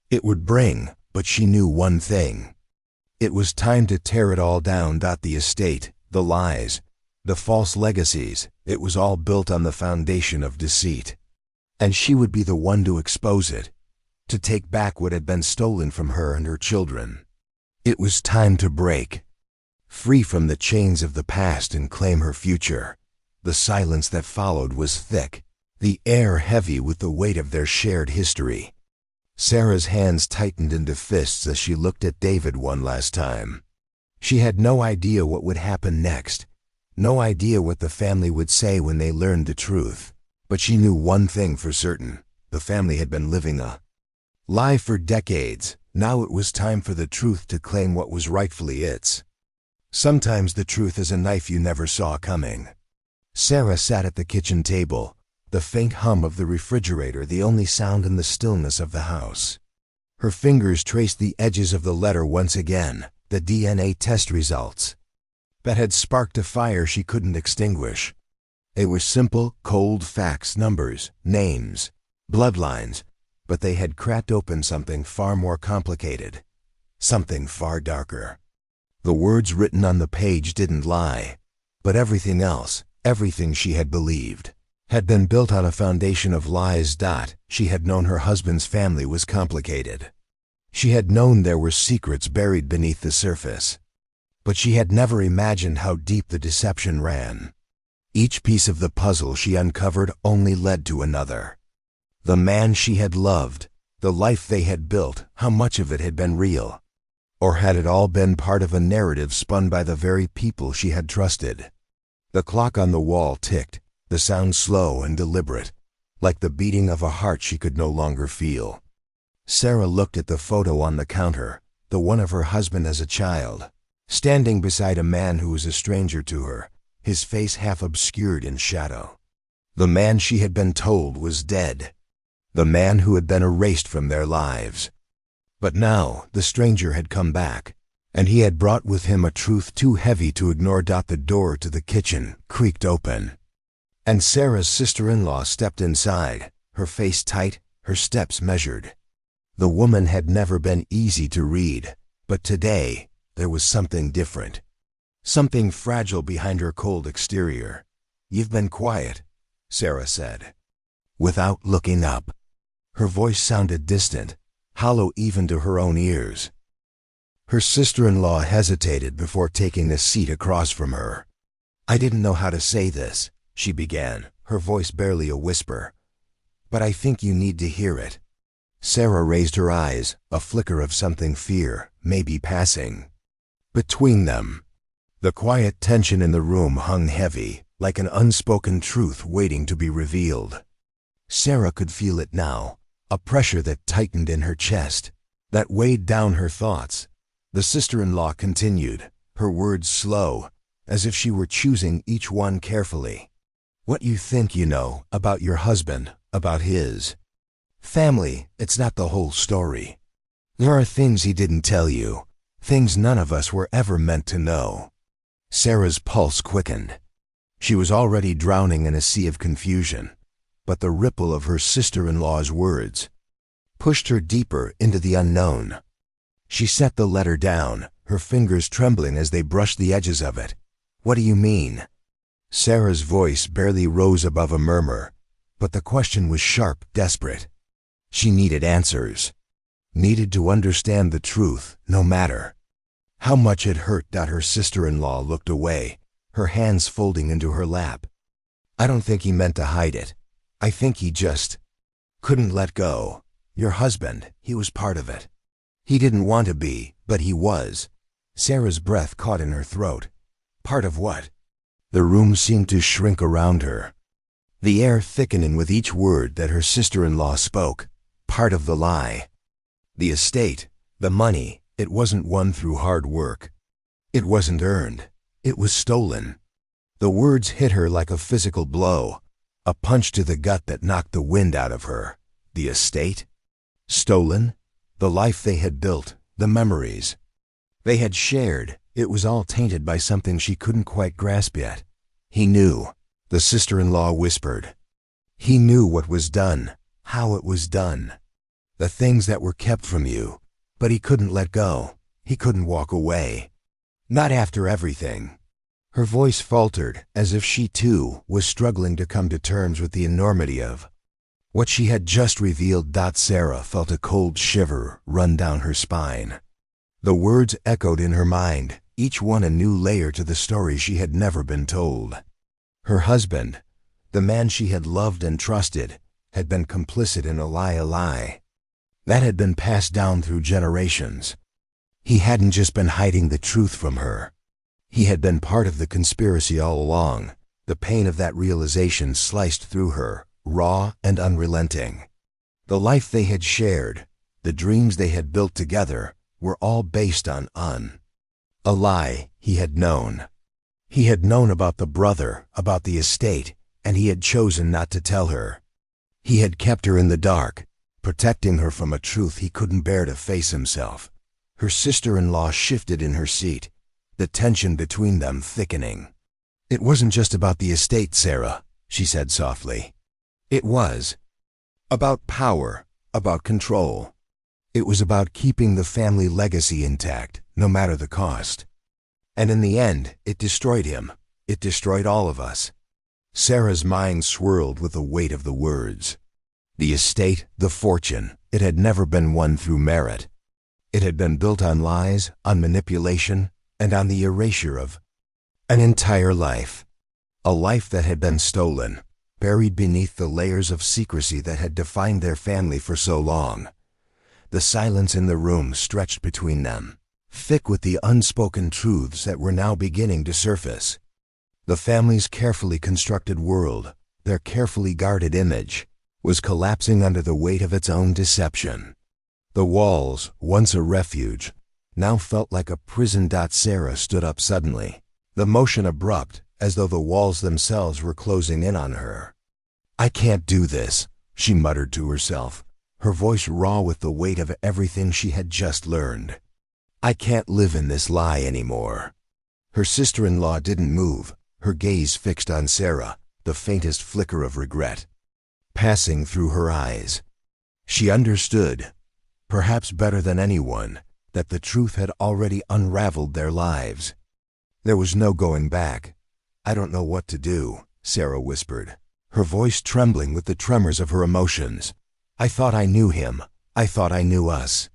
it would bring, but she knew one thing. It was time to tear it all down. The estate, the lies, the false legacies, it was all built on the foundation of deceit. And she would be the one to expose it, to take back what had been stolen from her and her children. It was time to break free from the chains of the past and claim her future. The silence that followed was thick, the air heavy with the weight of their shared history. Sarah's hands tightened into fists as she looked at David one last time. She had no idea what would happen next, no idea what the family would say when they learned the truth. But she knew one thing for certain: the family had been living a Lie for decades, now it was time for the truth to claim what was rightfully its. Sometimes the truth is a knife you never saw coming. Sarah sat at the kitchen table, the faint hum of the refrigerator the only sound in the stillness of the house. Her fingers traced the edges of the letter once again, the DNA test results. That had sparked a fire she couldn't extinguish. It was simple, cold facts, numbers, names, bloodlines, but they had cracked open something far more complicated, something far darker. The words written on the page didn't lie, but everything else, everything she had believed, had been built on a foundation of lies. She had known her husband's family was complicated. She had known there were secrets buried beneath the surface. But she had never imagined how deep the deception ran. Each piece of the puzzle she uncovered only led to another. The man she had loved, the life they had built, how much of it had been real? Or had it all been part of a narrative spun by the very people she had trusted? The clock on the wall ticked, the sound slow and deliberate, like the beating of a heart she could no longer feel. Sarah looked at the photo on the counter, the one of her husband as a child, standing beside a man who was a stranger to her, his face half obscured in shadow. The man she had been told was dead. The man who had been erased from their lives. But now the stranger had come back, and he had brought with him a truth too heavy to ignore. The door to the kitchen creaked open, and Sarah's sister-in-law stepped inside, her face tight, her steps measured. The woman had never been easy to read, but today there was something different. Something fragile behind her cold exterior. "You've been quiet," Sarah said, without looking up. Her voice sounded distant, hollow even to her own ears. Her sister-in-law hesitated before taking a seat across from her. "I didn't know how to say this," she began, her voice barely a whisper. "But I think you need to hear it." Sarah raised her eyes, a flicker of something fear, maybe passing. Between them, the quiet tension in the room hung heavy, like an unspoken truth waiting to be revealed. Sarah could feel it now, a pressure that tightened in her chest, that weighed down her thoughts. The sister-in-law continued, her words slow, as if she were choosing each one carefully. "What you think you know about your husband, about his family, it's not the whole story. There are things he didn't tell you, things none of us were ever meant to know." Sarah's pulse quickened. She was already drowning in a sea of confusion, but the ripple of her sister-in-law's words pushed her deeper into the unknown. She set the letter down, her fingers trembling as they brushed the edges of it. "What do you mean?" Sarah's voice barely rose above a murmur, but the question was sharp, desperate. She needed answers, needed to understand the truth, no matter how much it hurt. Her sister-in-law looked away, her hands folding into her lap. "I don't think he meant to hide it. I think he just couldn't let go. Your husband, he was part of it. He didn't want to be, but he was." Sarah's breath caught in her throat. "Part of what?" The room seemed to shrink around her, the air thickening with each word that her sister-in-law spoke. Part of the lie. The estate, the money, it wasn't won through hard work. It wasn't earned. It was stolen. The words hit her like a physical blow, a punch to the gut that knocked the wind out of her. The estate? Stolen? The life they had built, the memories they had shared, it was all tainted by something she couldn't quite grasp yet. He knew, the sister-in-law whispered. He knew what was done, how it was done, the things that were kept from you, but he couldn't let go. He couldn't walk away. Not after everything. Her voice faltered, as if she too was struggling to come to terms with the enormity of what she had just revealed. Sarah felt a cold shiver run down her spine. The words echoed in her mind, each one a new layer to the story she had never been told. Her husband, the man she had loved and trusted, had been complicit in a lie that had been passed down through generations. He hadn't just been hiding the truth from her. He had been part of the conspiracy all along. The pain of that realization sliced through her, raw and unrelenting. The life they had shared, the dreams they had built together, were all based on a lie he had known. He had known about the brother, about the estate, and he had chosen not to tell her. He had kept her in the dark, protecting her from a truth he couldn't bear to face himself. Her sister-in-law shifted in her seat, the tension between them thickening. "It wasn't just about the estate, Sarah," she said softly. "It was about power, about control. It was about keeping the family legacy intact, no matter the cost. And in the end, it destroyed him. It destroyed all of us." Sarah's mind swirled with the weight of the words. The estate, the fortune, it had never been won through merit. It had been built on lies, on manipulation, and on the erasure of an entire life. A life that had been stolen, buried beneath the layers of secrecy that had defined their family for so long. The silence in the room stretched between them, thick with the unspoken truths that were now beginning to surface. The family's carefully constructed world, their carefully guarded image, was collapsing under the weight of its own deception. The walls, once a refuge, now felt like a prison. Sarah stood up suddenly, the motion abrupt, as though the walls themselves were closing in on her. "I can't do this," she muttered to herself, her voice raw with the weight of everything she had just learned. "I can't live in this lie anymore." Her sister-in-law didn't move, her gaze fixed on Sarah, the faintest flicker of regret passing through her eyes. She understood, perhaps better than anyone, that the truth had already unraveled their lives. There was no going back. "I don't know what to do," Sarah whispered, her voice trembling with the tremors of her emotions. "I thought I knew him. I thought I knew us."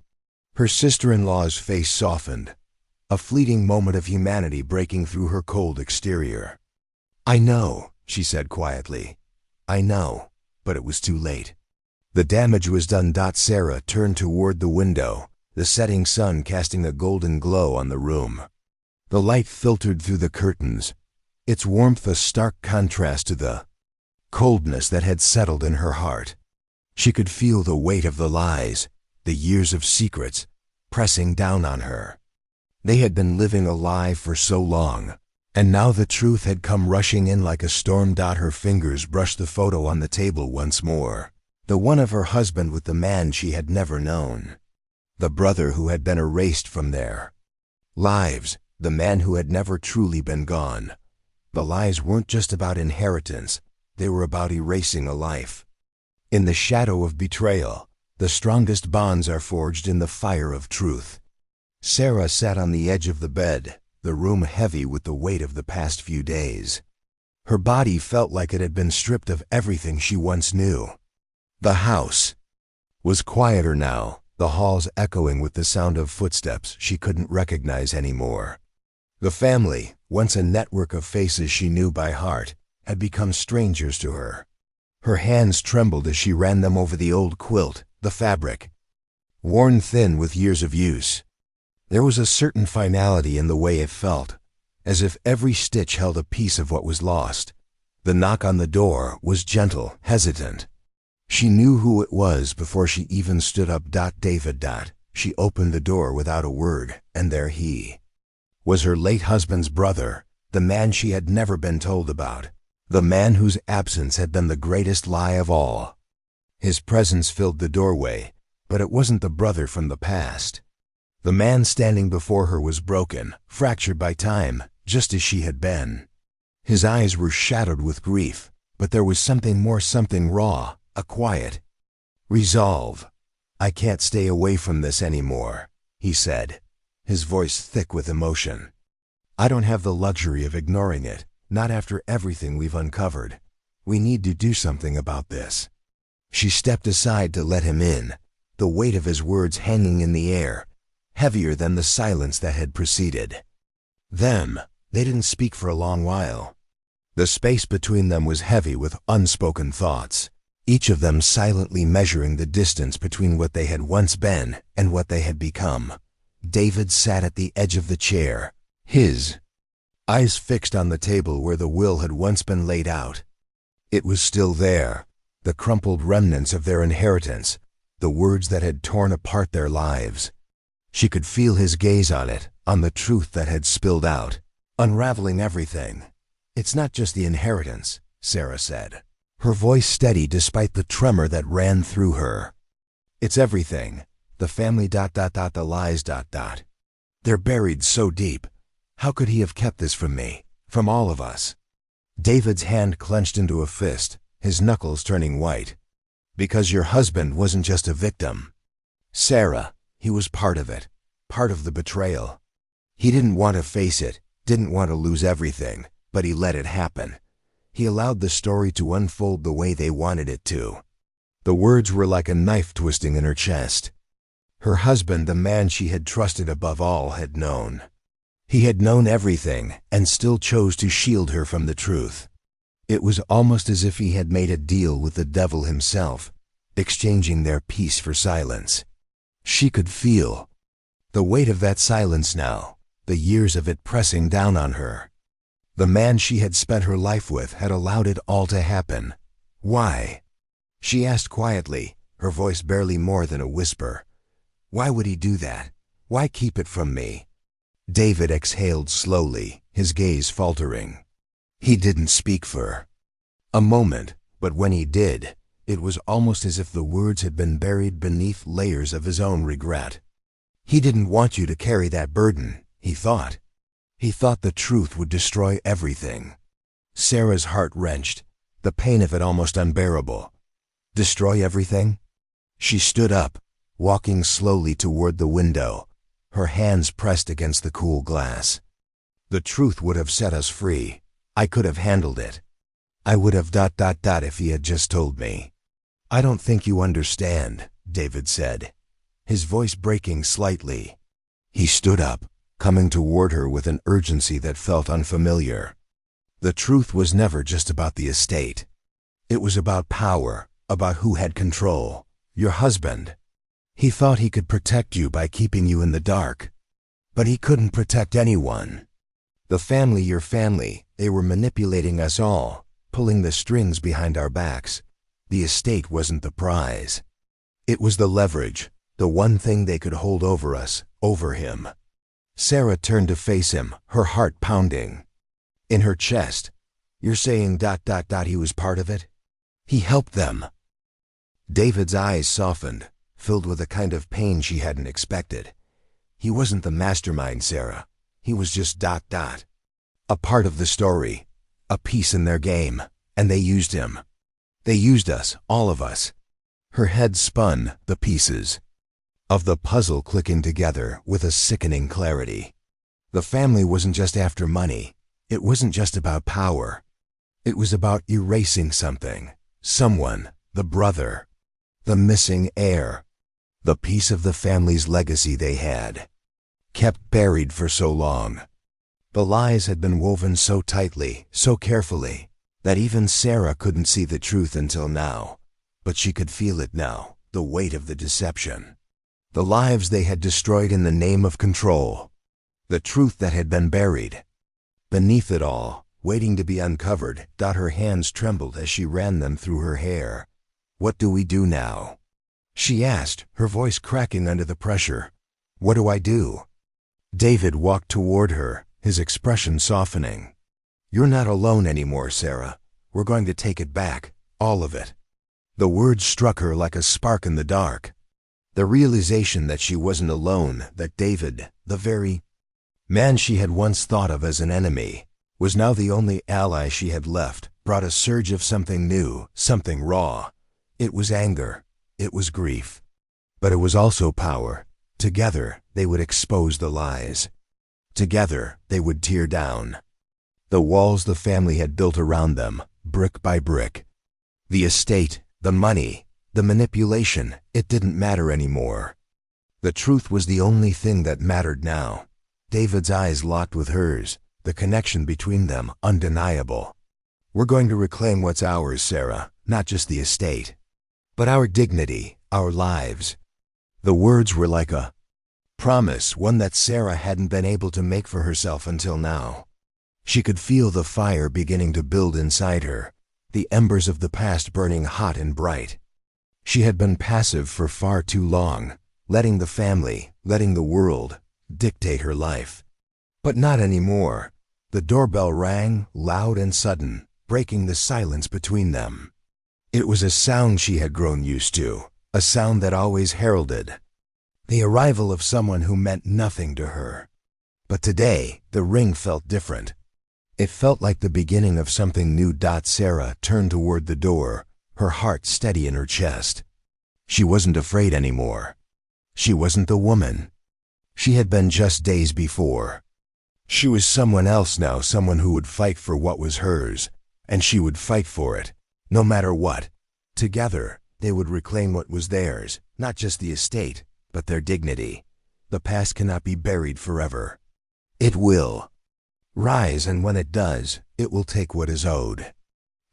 Her sister-in-law's face softened, a fleeting moment of humanity breaking through her cold exterior. "I know," she said quietly. "I know, but it was too late. The damage was done." Sarah turned toward the window, the setting sun casting a golden glow on the room. The light filtered through the curtains, its warmth a stark contrast to the coldness that had settled in her heart. She could feel the weight of the lies, the years of secrets, pressing down on her. They had been living a lie for so long, and now the truth had come rushing in like a storm. Her fingers brushed the photo on the table once more, the one of her husband with the man she had never known. The brother who had been erased from their lives, the man who had never truly been gone. The lies weren't just about inheritance, they were about erasing a life. In the shadow of betrayal, the strongest bonds are forged in the fire of truth. Sarah sat on the edge of the bed, the room heavy with the weight of the past few days. Her body felt like it had been stripped of everything she once knew. The house was quieter now, the halls echoing with the sound of footsteps she couldn't recognize anymore. The family, once a network of faces she knew by heart, had become strangers to her. Her hands trembled as she ran them over the old quilt, the fabric, worn thin with years of use. There was a certain finality in the way it felt, as if every stitch held a piece of what was lost. The knock on the door was gentle, hesitant. She knew who it was before she even stood up. David. She opened the door without a word, and there he was, her late husband's brother, the man she had never been told about, the man whose absence had been the greatest lie of all. His presence filled the doorway, but it wasn't the brother from the past. The man standing before her was broken, fractured by time, just as she had been. His eyes were shadowed with grief, but there was something more, something raw, a quiet resolve. "I can't stay away from this anymore," he said, his voice thick with emotion. "I don't have the luxury of ignoring it, not after everything we've uncovered. We need to do something about this." She stepped aside to let him in, the weight of his words hanging in the air, heavier than the silence that had preceded them. They didn't speak for a long while. The space between them was heavy with unspoken thoughts, each of them silently measuring the distance between what they had once been and what they had become. David sat at the edge of the chair, his eyes fixed on the table where the will had once been laid out. It was still there, the crumpled remnants of their inheritance, the words that had torn apart their lives. She could feel his gaze on it, on the truth that had spilled out, unraveling everything. "It's not just the inheritance," Sarah said, her voice steady despite the tremor that ran through her. "It's everything. The family ... the lies ... They're buried so deep. How could he have kept this from me, from all of us?" David's hand clenched into a fist, his knuckles turning white. "Because your husband wasn't just a victim, Sarah. He was part of it, part of the betrayal. He didn't want to face it, didn't want to lose everything, but he let it happen. He allowed the story to unfold the way they wanted it to." The words were like a knife twisting in her chest. Her husband, the man she had trusted above all, had known. He had known everything and still chose to shield her from the truth. It was almost as if he had made a deal with the devil himself, exchanging their peace for silence. She could feel the weight of that silence now, the years of it pressing down on her. The man she had spent her life with had allowed it all to happen. Why? She asked quietly, her voice barely more than a whisper. "Why would he do that? Why keep it from me?" David exhaled slowly, his gaze faltering. He didn't speak for a moment, but when he did, it was almost as if the words had been buried beneath layers of his own regret. "He didn't want you to carry that burden," he thought. He thought the truth would destroy everything. Sarah's heart wrenched, the pain of it almost unbearable. Destroy everything? She stood up, walking slowly toward the window, her hands pressed against the cool glass. "The truth would have set us free. I could have handled it. I would have ... if he had just told me." "I don't think you understand," David said, his voice breaking slightly. He stood up, coming toward her with an urgency that felt unfamiliar. "The truth was never just about the estate. It was about power, about who had control. Your husband. He thought he could protect you by keeping you in the dark. But he couldn't protect anyone. The family, your family, they were manipulating us all, pulling the strings behind our backs. The estate wasn't the prize. It was the leverage, the one thing they could hold over us, over him." Sarah turned to face him, her heart pounding. In her chest, "You're saying ... he was part of it? He helped them?" David's eyes softened, filled with a kind of pain she hadn't expected. "He wasn't the mastermind, Sarah. He was just ... a part of the story, a piece in their game, and they used him. They used us, all of us." Her head spun, the pieces of the puzzle clicking together with a sickening clarity. The family wasn't just after money. It wasn't just about power. It was about erasing something, someone, the brother, the missing heir, the piece of the family's legacy they had kept buried for so long. The lies had been woven so tightly, so carefully, that even Sarah couldn't see the truth until now. But she could feel it now, the weight of the deception. The lives they had destroyed in the name of control. The truth that had been buried. Beneath it all, waiting to be uncovered, her hands trembled as she ran them through her hair. "What do we do now?" she asked, her voice cracking under the pressure. "What do I do?" David walked toward her, his expression softening. "You're not alone anymore, Sarah. We're going to take it back, all of it." The words struck her like a spark in the dark. The realization that she wasn't alone, that David, the very man she had once thought of as an enemy, was now the only ally she had left, brought a surge of something new, something raw. It was anger. It was grief. But it was also power. Together, they would expose the lies. Together, they would tear down the walls the family had built around them, brick by brick. The estate, the money, the manipulation, it didn't matter anymore. The truth was the only thing that mattered now. David's eyes locked with hers, the connection between them undeniable. "We're going to reclaim what's ours, Sarah, not just the estate, but our dignity, our lives." The words were like a promise, one that Sarah hadn't been able to make for herself until now. She could feel the fire beginning to build inside her, the embers of the past burning hot and bright. She had been passive for far too long, letting the family, letting the world, dictate her life. But not anymore. The doorbell rang, loud and sudden, breaking the silence between them. It was a sound she had grown used to, a sound that always heralded the arrival of someone who meant nothing to her. But today, the ring felt different. It felt like the beginning of something new. Sarah turned toward the door, her heart steady in her chest. She wasn't afraid anymore. She wasn't the woman she had been just days before. She was someone else now, someone who would fight for what was hers, and she would fight for it, no matter what. Together, they would reclaim what was theirs, not just the estate, but their dignity. The past cannot be buried forever. It will rise, and when it does, it will take what is owed.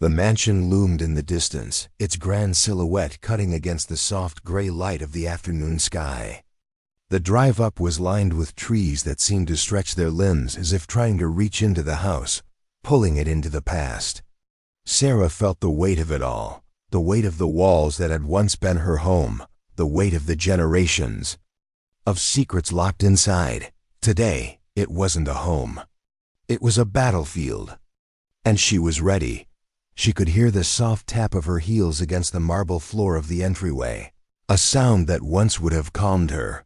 The mansion loomed in the distance, its grand silhouette cutting against the soft gray light of the afternoon sky. The drive up was lined with trees that seemed to stretch their limbs as if trying to reach into the house, pulling it into the past. Sarah felt the weight of it all, the weight of the walls that had once been her home, the weight of the generations of secrets locked inside. Today, it wasn't a home. It was a battlefield. And she was ready. She could hear the soft tap of her heels against the marble floor of the entryway, a sound that once would have calmed her.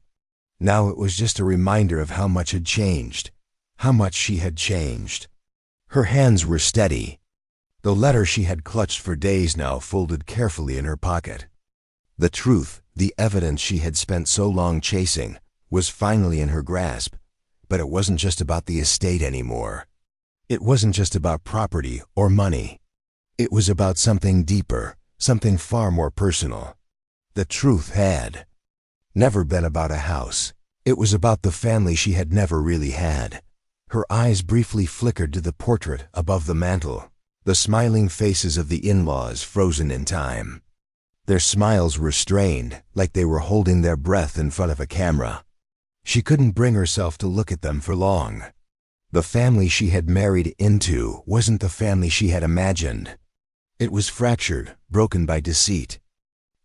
Now it was just a reminder of how much had changed, how much she had changed. Her hands were steady. The letter she had clutched for days now folded carefully in her pocket. The truth, the evidence she had spent so long chasing, was finally in her grasp. But it wasn't just about the estate anymore. It wasn't just about property or money. It was about something deeper, something far more personal. The truth had never been about a house. It was about the family she had never really had. Her eyes briefly flickered to the portrait above the mantel, the smiling faces of the in-laws frozen in time. Their smiles were strained, like they were holding their breath in front of a camera. She couldn't bring herself to look at them for long. The family she had married into wasn't the family she had imagined. It was fractured, broken by deceit,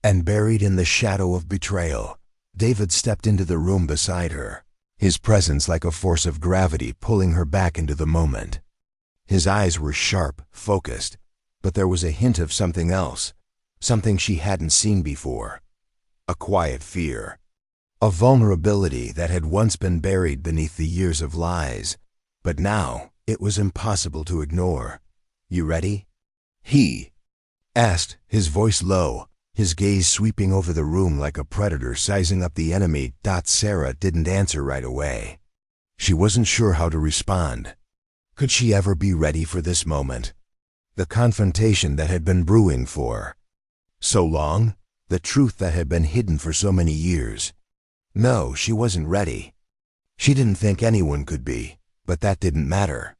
and buried in the shadow of betrayal. David stepped into the room beside her, his presence like a force of gravity pulling her back into the moment. His eyes were sharp, focused, but there was a hint of something else, something she hadn't seen before. A quiet fear. A vulnerability that had once been buried beneath the years of lies, but now it was impossible to ignore. "You ready?" he asked, his voice low, his gaze sweeping over the room like a predator sizing up the enemy. Sarah didn't answer right away. She wasn't sure how to respond. Could she ever be ready for this moment? The confrontation that had been brewing for so long, the truth that had been hidden for so many years. No, she wasn't ready. She didn't think anyone could be, but that didn't matter.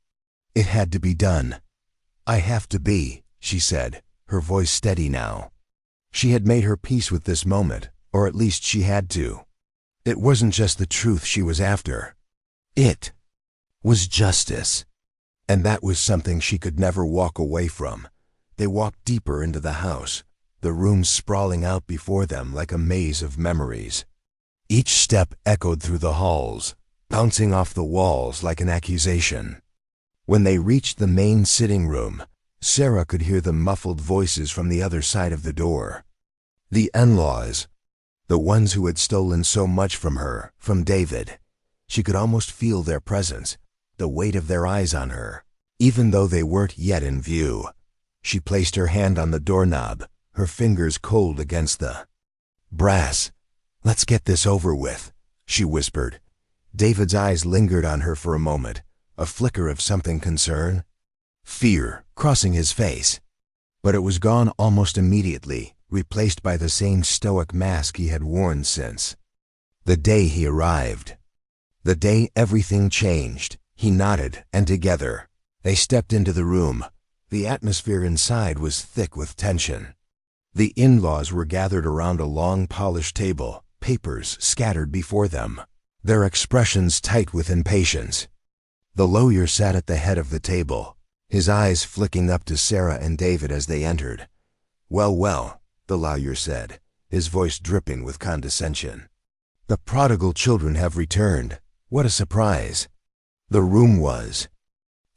It had to be done. "I have to be," she said, her voice steady now. She had made her peace with this moment, or at least she had to. It wasn't just the truth she was after. It was justice. And that was something she could never walk away from. They walked deeper into the house, the room sprawling out before them like a maze of memories. Each step echoed through the halls, bouncing off the walls like an accusation. When they reached the main sitting room, Sarah could hear the muffled voices from the other side of the door. The in-laws, the ones who had stolen so much from her, from David. She could almost feel their presence, the weight of their eyes on her, even though they weren't yet in view. She placed her hand on the doorknob, her fingers cold against the brass. "Let's get this over with," she whispered. David's eyes lingered on her for a moment, a flicker of something concern, fear crossing his face. But it was gone almost immediately, replaced by the same stoic mask he had worn since the day he arrived. The day everything changed. He nodded, and together, they stepped into the room. The atmosphere inside was thick with tension. The in-laws were gathered around a long polished table, papers scattered before them, their expressions tight with impatience. The lawyer sat at the head of the table, his eyes flicking up to Sarah and David as they entered. "Well, well," the lawyer said, his voice dripping with condescension. "The prodigal children have returned. What a surprise." The room was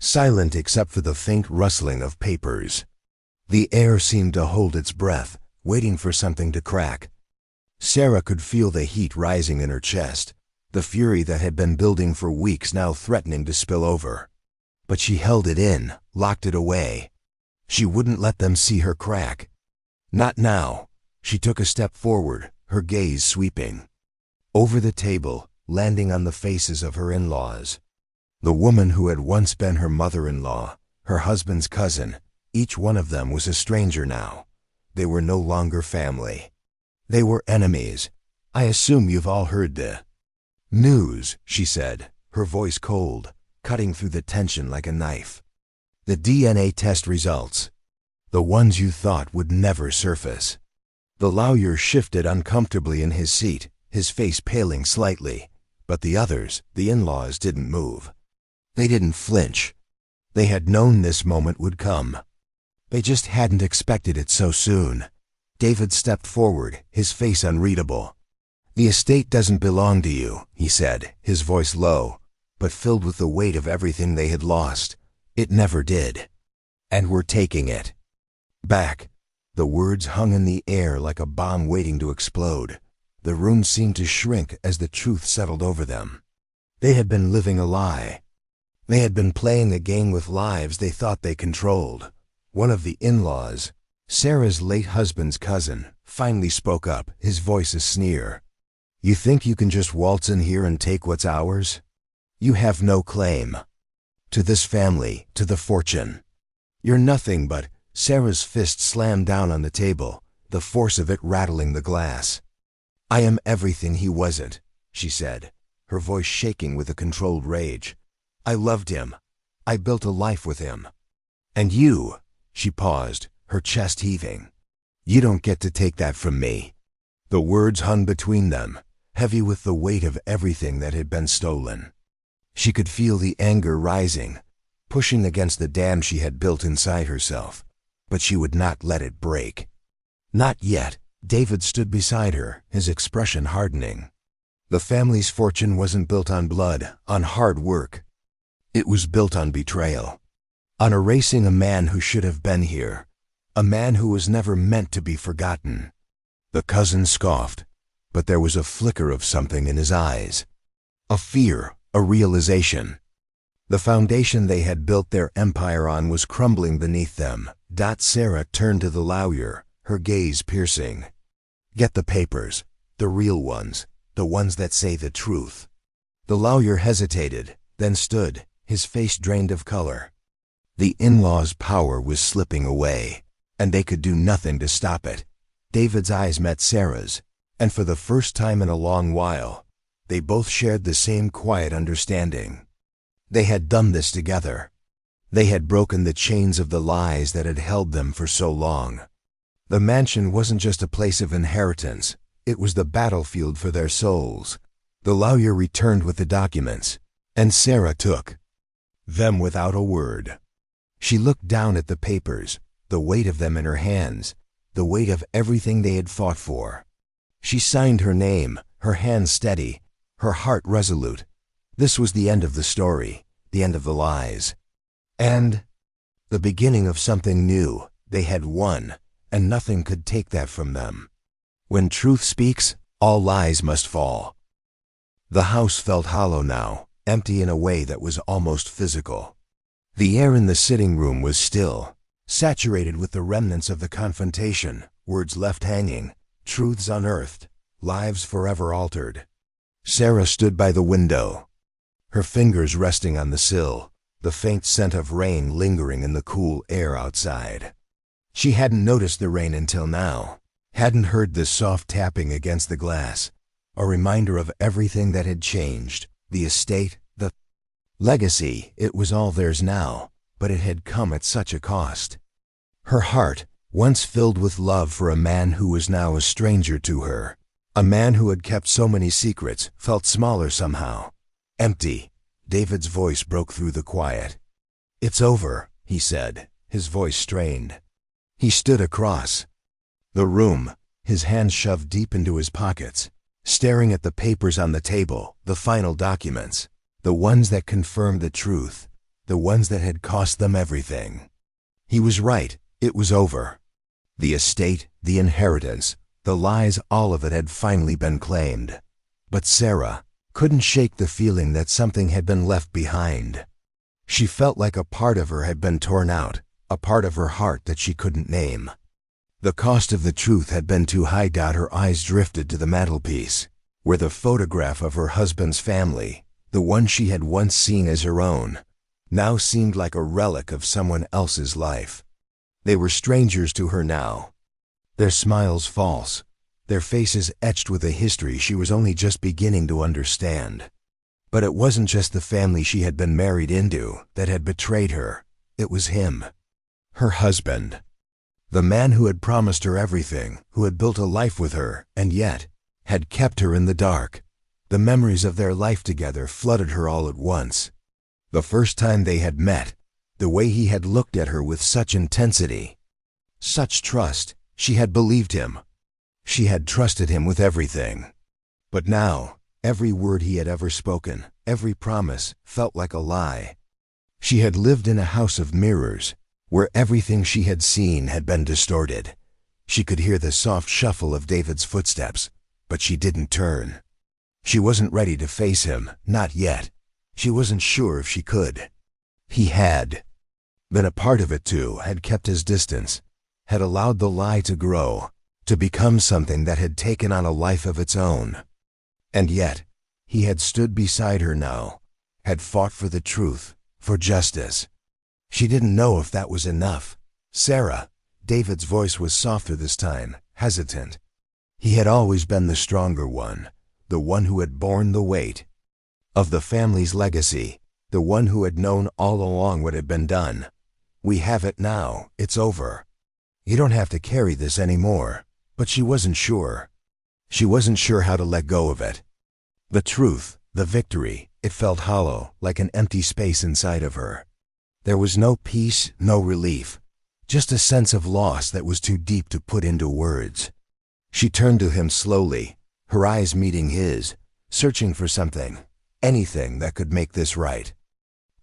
silent except for the faint rustling of papers. The air seemed to hold its breath, waiting for something to crack. Sarah could feel the heat rising in her chest, the fury that had been building for weeks now threatening to spill over. But she held it in, locked it away. She wouldn't let them see her crack. Not now. She took a step forward, her gaze sweeping over the table, landing on the faces of her in-laws. The woman who had once been her mother-in-law, her husband's cousin, each one of them was a stranger now. They were no longer family. They were enemies. "I assume you've all heard the news," she said, her voice cold, cutting through the tension like a knife. "The DNA test results. The ones you thought would never surface." The lawyer shifted uncomfortably in his seat, his face paling slightly, but the others, the in-laws, didn't move. They didn't flinch. They had known this moment would come. They just hadn't expected it so soon. David stepped forward, his face unreadable. "The estate doesn't belong to you," he said, his voice low, but filled with the weight of everything they had lost. "It never did. And we're taking it back." The words hung in the air like a bomb waiting to explode. The room seemed to shrink as the truth settled over them. They had been living a lie. They had been playing a game with lives they thought they controlled. One of the in-laws, Sarah's late husband's cousin, finally spoke up, his voice a sneer. "You think you can just waltz in here and take what's ours? You have no claim to this family, to the fortune. You're nothing but—" Sarah's fist slammed down on the table, the force of it rattling the glass. "I am everything he wasn't," she said, her voice shaking with a controlled rage. "I loved him. I built a life with him. And you," she paused, her chest heaving, "you don't get to take that from me." The words hung between them, heavy with the weight of everything that had been stolen. She could feel the anger rising, pushing against the dam she had built inside herself, but she would not let it break. Not yet. David stood beside her, his expression hardening. The family's fortune wasn't built on blood, on hard work. It was built on betrayal, on erasing a man who should have been here, a man who was never meant to be forgotten. The cousin scoffed, but there was a flicker of something in his eyes. A fear, a realization. The foundation they had built their empire on was crumbling beneath them. Sarah turned to the lawyer, her gaze piercing. "Get the papers, the real ones, the ones that say the truth." The lawyer hesitated, then stood, his face drained of color. The in-laws' power was slipping away, and they could do nothing to stop it. David's eyes met Sarah's, and for the first time in a long while, they both shared the same quiet understanding. They had done this together. They had broken the chains of the lies that had held them for so long. The mansion wasn't just a place of inheritance, it was the battlefield for their souls. The lawyer returned with the documents, and Sarah took them without a word. She looked down at the papers, the weight of them in her hands, the weight of everything they had fought for. She signed her name, her hand steady, her heart resolute. This was the end of the story, the end of the lies. And the beginning of something new. They had won, and nothing could take that from them. When truth speaks, all lies must fall. The house felt hollow now, empty in a way that was almost physical. The air in the sitting room was still, saturated with the remnants of the confrontation, words left hanging, truths unearthed, lives forever altered. Sarah stood by the window, her fingers resting on the sill, the faint scent of rain lingering in the cool air outside. She hadn't noticed the rain until now, hadn't heard the soft tapping against the glass, a reminder of everything that had changed, the estate, the legacy. It was all theirs now, but it had come at such a cost. Her heart, once filled with love for a man who was now a stranger to her, a man who had kept so many secrets, felt smaller somehow, empty. David's voice broke through the quiet. "It's over," he said, his voice strained. He stood across the room, his hands shoved deep into his pockets, staring at the papers on the table, the final documents, the ones that confirmed the truth, the ones that had cost them everything. He was right, it was over. The estate, the inheritance, the lies, all of it had finally been claimed. But Sarah couldn't shake the feeling that something had been left behind. She felt like a part of her had been torn out, a part of her heart that she couldn't name. The cost of the truth had been too high. Her eyes drifted to the mantelpiece, where the photograph of her husband's family, the one she had once seen as her own, now seemed like a relic of someone else's life. They were strangers to her now, their smiles false, their faces etched with a history she was only just beginning to understand. But it wasn't just the family she had been married into that had betrayed her. It was him, her husband. The man who had promised her everything, who had built a life with her, and yet had kept her in the dark. The memories of their life together flooded her all at once. The first time they had met, the way he had looked at her with such intensity, such trust. She had believed him. She had trusted him with everything. But now, every word he had ever spoken, every promise, felt like a lie. She had lived in a house of mirrors, where everything she had seen had been distorted. She could hear the soft shuffle of David's footsteps, but she didn't turn. She wasn't ready to face him, not yet. She wasn't sure if she could. He had. Then a part of it too had kept his distance, had allowed the lie to grow, to become something that had taken on a life of its own. And yet, he had stood beside her now, had fought for the truth, for justice. She didn't know if that was enough. Sarah, David's voice was softer this time, hesitant. He had always been the stronger one, the one who had borne the weight of the family's legacy, the one who had known all along what had been done. We have it now, it's over. You don't have to carry this anymore. But she wasn't sure. She wasn't sure how to let go of it. The truth, the victory, it felt hollow, like an empty space inside of her. There was no peace, no relief, just a sense of loss that was too deep to put into words. She turned to him slowly, her eyes meeting his, searching for something, anything that could make this right.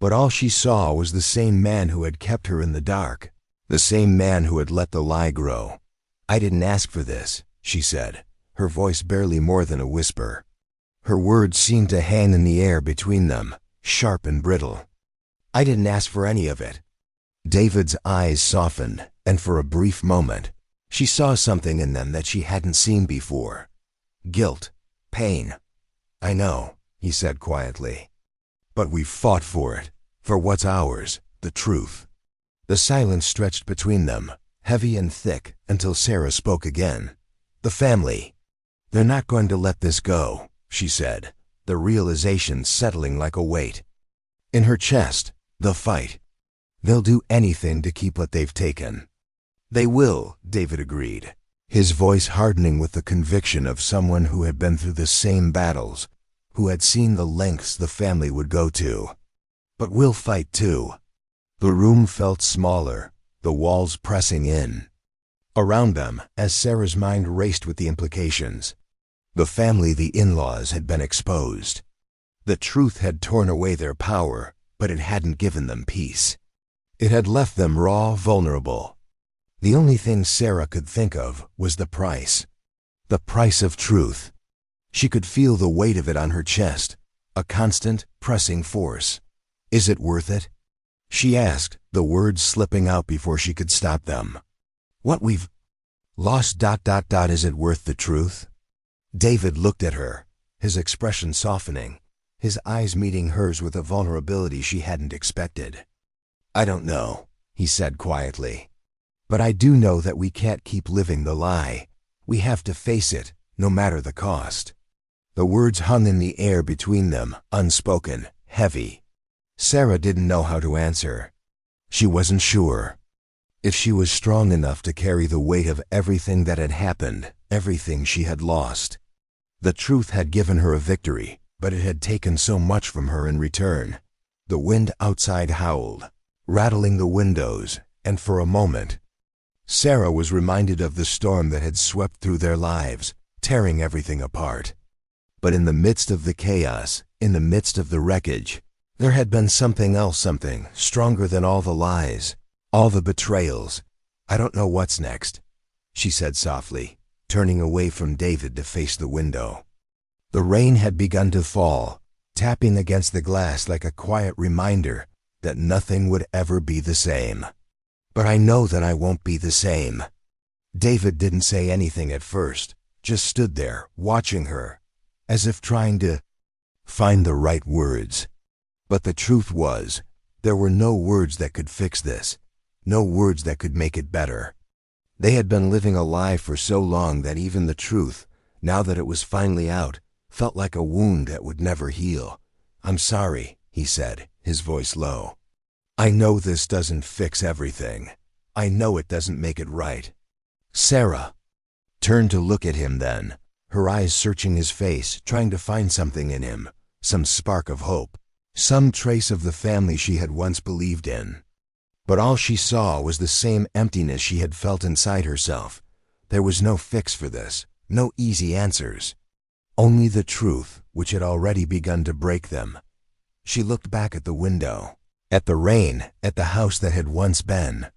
But all she saw was the same man who had kept her in the dark, the same man who had let the lie grow. "I didn't ask for this," she said, her voice barely more than a whisper. Her words seemed to hang in the air between them, sharp and brittle. "I didn't ask for any of it." David's eyes softened, and for a brief moment, she saw something in them that she hadn't seen before. Guilt, pain. "I know," he said quietly. "But we've fought for it, for what's ours, the truth." The silence stretched between them, heavy and thick, until Sarah spoke again. "The family. They're not going to let this go," she said, the realization settling like a weight. In her chest, the fight. "They'll do anything to keep what they've taken." "They will," David agreed, his voice hardening with the conviction of someone who had been through the same battles, who had seen the lengths the family would go to. "But we'll fight too." The room felt smaller, the walls pressing in. Around them, as Sarah's mind raced with the implications, the family, the in-laws, had been exposed. The truth had torn away their power, but it hadn't given them peace. It had left them raw, vulnerable. The only thing Sarah could think of was the price of truth. She could feel the weight of it on her chest, a constant, pressing force. "Is it worth it?" she asked, the words slipping out before she could stop them. "What we've lost... Is it worth the truth?" David looked at her, his expression softening, his eyes meeting hers with a vulnerability she hadn't expected. "I don't know," he said quietly. "But I do know that we can't keep living the lie. We have to face it, no matter the cost." The words hung in the air between them, unspoken, heavy. Sarah didn't know how to answer. She wasn't sure if she was strong enough to carry the weight of everything that had happened, everything she had lost. The truth had given her a victory, but it had taken so much from her in return. The wind outside howled, rattling the windows, and for a moment, Sarah was reminded of the storm that had swept through their lives, tearing everything apart. But in the midst of the chaos, in the midst of the wreckage, there had been something else, something stronger than all the lies, all the betrayals. "I don't know what's next," she said softly, turning away from David to face the window. The rain had begun to fall, tapping against the glass like a quiet reminder that nothing would ever be the same. "But I know that I won't be the same." David didn't say anything at first, just stood there, watching her, as if trying to find the right words. But the truth was, there were no words that could fix this, no words that could make it better. They had been living a lie for so long that even the truth, now that it was finally out, felt like a wound that would never heal. "I'm sorry," he said, his voice low. "I know this doesn't fix everything. I know it doesn't make it right." Sarah turned to look at him then, her eyes searching his face, trying to find something in him, some spark of hope, some trace of the family she had once believed in. But all she saw was the same emptiness she had felt inside herself. There was no fix for this, no easy answers. Only the truth, which had already begun to break them. She looked back at the window, at the rain, at the house that had once been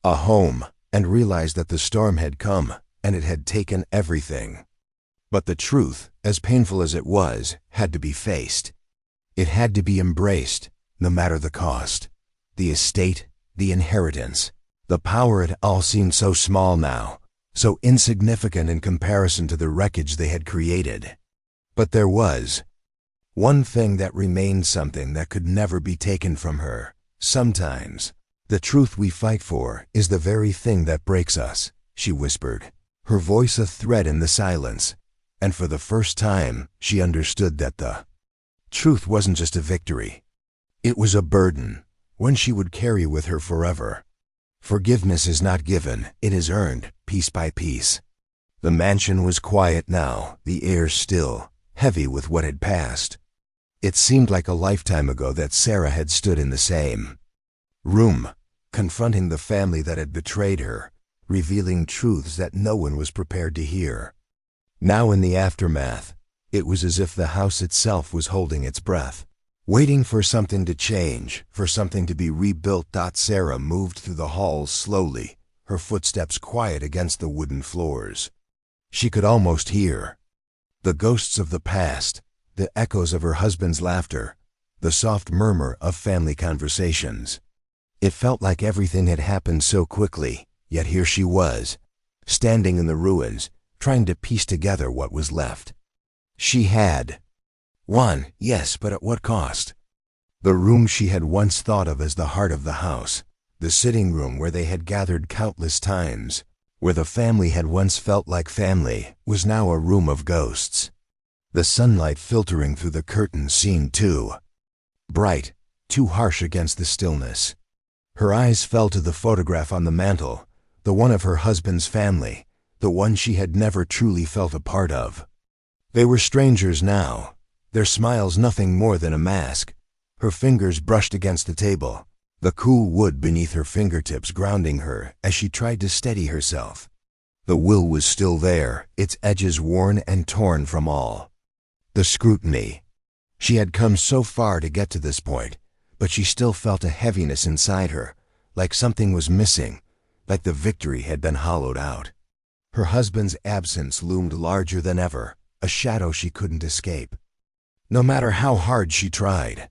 a home, and realized that the storm had come, and it had taken everything. But the truth, as painful as it was, had to be faced. It had to be embraced, no matter the cost. The estate, the inheritance, the power, it all seemed so small now, so insignificant in comparison to the wreckage they had created. But there was one thing that remained, something that could never be taken from her. "Sometimes, the truth we fight for is the very thing that breaks us," she whispered, her voice a thread in the silence. And for the first time, she understood that the truth wasn't just a victory. It was a burden, one she would carry with her forever. Forgiveness is not given, it is earned, piece by piece. The mansion was quiet now, the air still, heavy with what had passed. It seemed like a lifetime ago that Sarah had stood in the same room, confronting the family that had betrayed her, revealing truths that no one was prepared to hear. Now in the aftermath, it was as if the house itself was holding its breath, waiting for something to change, for something to be rebuilt. Sarah moved through the halls slowly, her footsteps quiet against the wooden floors. She could almost hear the ghosts of the past, the echoes of her husband's laughter, the soft murmur of family conversations. It felt like everything had happened so quickly, yet here she was, standing in the ruins, trying to piece together what was left. She had won, yes, but at what cost? The room she had once thought of as the heart of the house, the sitting room where they had gathered countless times, where the family had once felt like family, was now a room of ghosts. The sunlight filtering through the curtains seemed too bright, too harsh against the stillness. Her eyes fell to the photograph on the mantel, the one of her husband's family, the one she had never truly felt a part of. They were strangers now, their smiles nothing more than a mask. Her fingers brushed against the table, the cool wood beneath her fingertips grounding her as she tried to steady herself. The will was still there, its edges worn and torn from all the scrutiny. She had come so far to get to this point, but she still felt a heaviness inside her, like something was missing, like the victory had been hollowed out. Her husband's absence loomed larger than ever, a shadow she couldn't escape. No matter how hard she tried.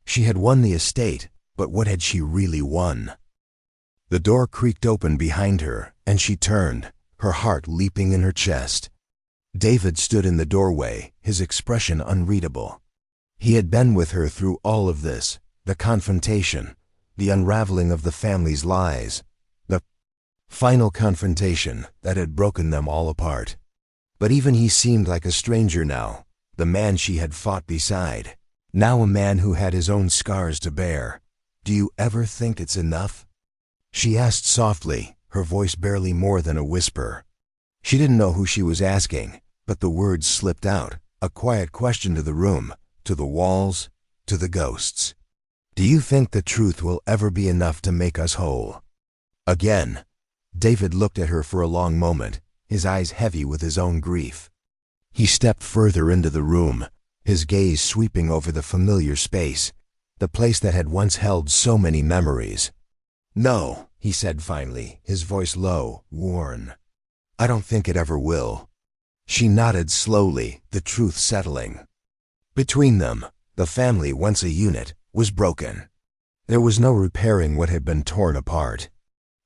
She had won the estate, but what had she really won? The door creaked open behind her, and she turned, her heart leaping in her chest. David stood in the doorway, his expression unreadable. He had been with her through all of this, the confrontation, the unraveling of the family's lies, the final confrontation that had broken them all apart. But even he seemed like a stranger now, the man she had fought beside, now a man who had his own scars to bear. "Do you ever think it's enough?" she asked softly, her voice barely more than a whisper. She didn't know who she was asking, but the words slipped out, a quiet question to the room, to the walls, to the ghosts. "Do you think the truth will ever be enough to make us whole?" Again, David looked at her for a long moment, his eyes heavy with his own grief. He stepped further into the room, his gaze sweeping over the familiar space, the place that had once held so many memories. "No," he said finally, his voice low, worn. "I don't think it ever will." She nodded slowly, the truth settling. Between them, the family, once a unit, was broken. There was no repairing what had been torn apart.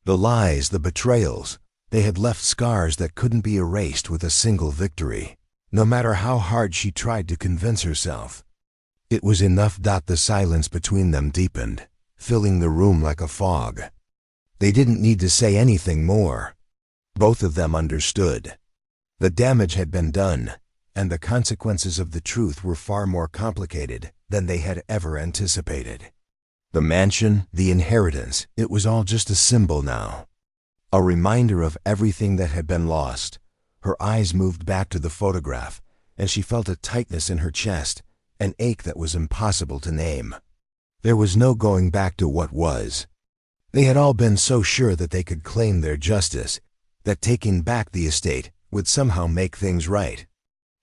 The lies, the betrayals, they had left scars that couldn't be erased with a single victory, no matter how hard she tried to convince herself. It was enough. The silence between them deepened, filling the room like a fog. They didn't need to say anything more. Both of them understood. The damage had been done, and the consequences of the truth were far more complicated than they had ever anticipated. The mansion, the inheritance, it was all just a symbol now. A reminder of everything that had been lost. Her eyes moved back to the photograph, and she felt a tightness in her chest, an ache that was impossible to name. There was no going back to what was. They had all been so sure that they could claim their justice, that taking back the estate would somehow make things right.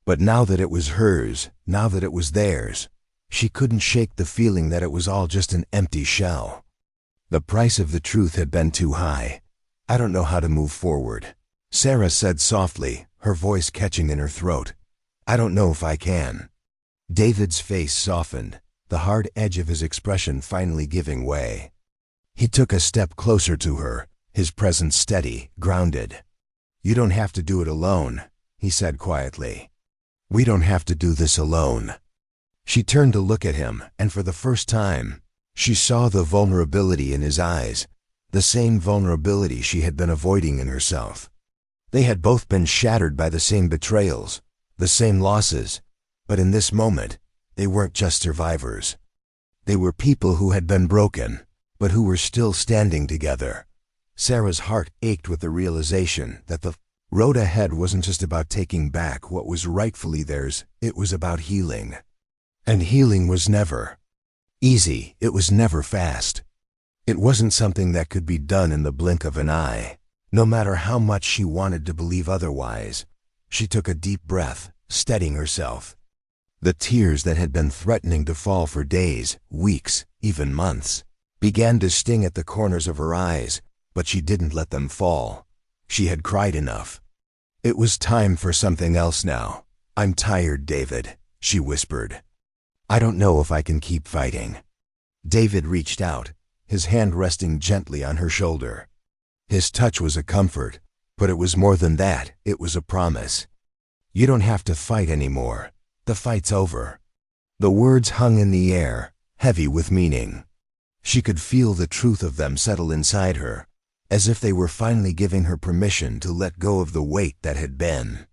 But now that it was hers, now that it was theirs, she couldn't shake the feeling that it was all just an empty shell. The price of the truth had been too high. "I don't know how to move forward," Sarah said softly, her voice catching in her throat. "I don't know if I can." David's face softened, the hard edge of his expression finally giving way. He took a step closer to her, his presence steady, grounded. "You don't have to do it alone," he said quietly. "We don't have to do this alone." She turned to look at him, and for the first time, she saw the vulnerability in his eyes, the same vulnerability she had been avoiding in herself. They had both been shattered by the same betrayals, the same losses, but in this moment, they weren't just survivors. They were people who had been broken, but who were still standing together. Sarah's heart ached with the realization that the road ahead wasn't just about taking back what was rightfully theirs, it was about healing. And healing was never easy, it was never fast. It wasn't something that could be done in the blink of an eye. No matter how much she wanted to believe otherwise, she took a deep breath, steadying herself. The tears that had been threatening to fall for days, weeks, even months, began to sting at the corners of her eyes, but she didn't let them fall. She had cried enough. It was time for something else now. "I'm tired, David," she whispered. "I don't know if I can keep fighting." David reached out, his hand resting gently on her shoulder. His touch was a comfort, but it was more than that, it was a promise. "You don't have to fight anymore. The fight's over." The words hung in the air, heavy with meaning. She could feel the truth of them settle inside her, as if they were finally giving her permission to let go of the weight that had been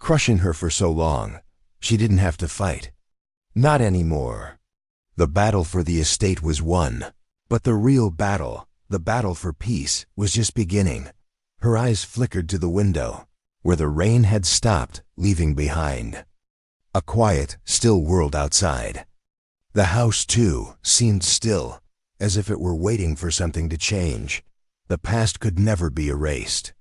crushing her for so long. She didn't have to fight. Not anymore. The battle for the estate was won, but the real battle, the battle for peace, was just beginning. Her eyes flickered to the window, where the rain had stopped, leaving behind a quiet, still world outside. The house, too, seemed still, as if it were waiting for something to change. The past could never be erased.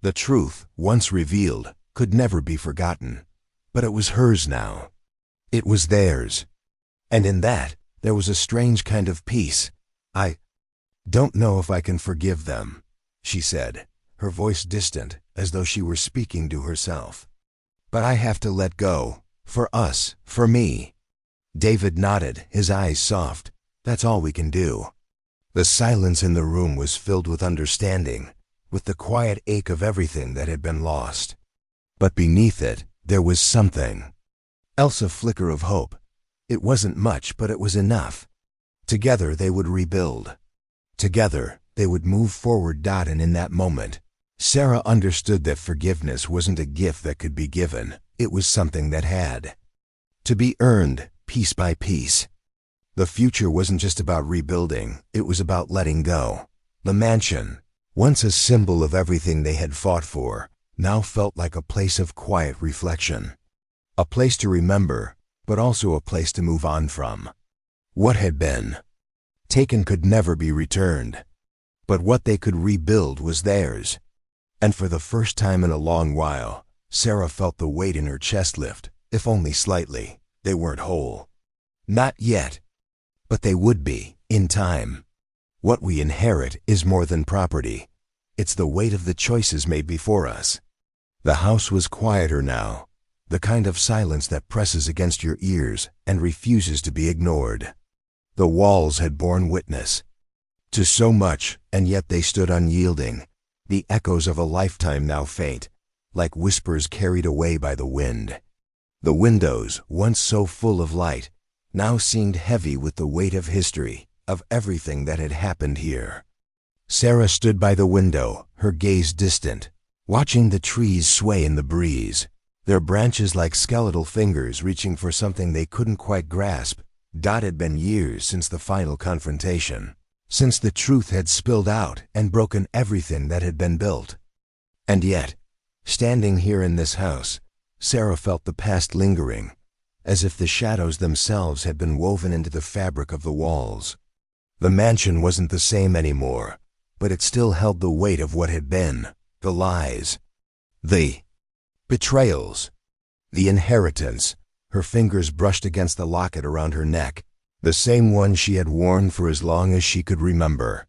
The truth, once revealed, could never be forgotten. But it was hers now. It was theirs. And in that, there was a strange kind of peace. "I don't know if I can forgive them," she said, her voice distant, as though she were speaking to herself. "But I have to let go. For us, for me." David nodded, his eyes soft. "That's all we can do." The silence in the room was filled with understanding, with the quiet ache of everything that had been lost. But beneath it, there was something else, a flicker of hope. It wasn't much, but it was enough. Together they would rebuild. Together they would move forward. And in that moment, Sarah understood that forgiveness wasn't a gift that could be given. It was something that had to be earned, piece by piece. The future wasn't just about rebuilding, it was about letting go. The mansion, once a symbol of everything they had fought for, now felt like a place of quiet reflection. A place to remember, but also a place to move on from. What had been taken could never be returned. But what they could rebuild was theirs. And for the first time in a long while, Sarah felt the weight in her chest lift, if only slightly. They weren't whole. Not yet. But they would be, in time. What we inherit is more than property. It's the weight of the choices made before us. The house was quieter now, the kind of silence that presses against your ears and refuses to be ignored. The walls had borne witness to so much, and yet they stood unyielding, the echoes of a lifetime now faint, like whispers carried away by the wind. The windows, once so full of light, now seemed heavy with the weight of history, of everything that had happened here. Sarah stood by the window, her gaze distant, watching the trees sway in the breeze, their branches like skeletal fingers reaching for something they couldn't quite grasp. It had been years since the final confrontation, since the truth had spilled out and broken everything that had been built. And yet, standing here in this house, Sarah felt the past lingering, as if the shadows themselves had been woven into the fabric of the walls. The mansion wasn't the same anymore, but it still held the weight of what had been, the lies, the betrayals, the inheritance. Her fingers brushed against the locket around her neck, the same one she had worn for as long as she could remember.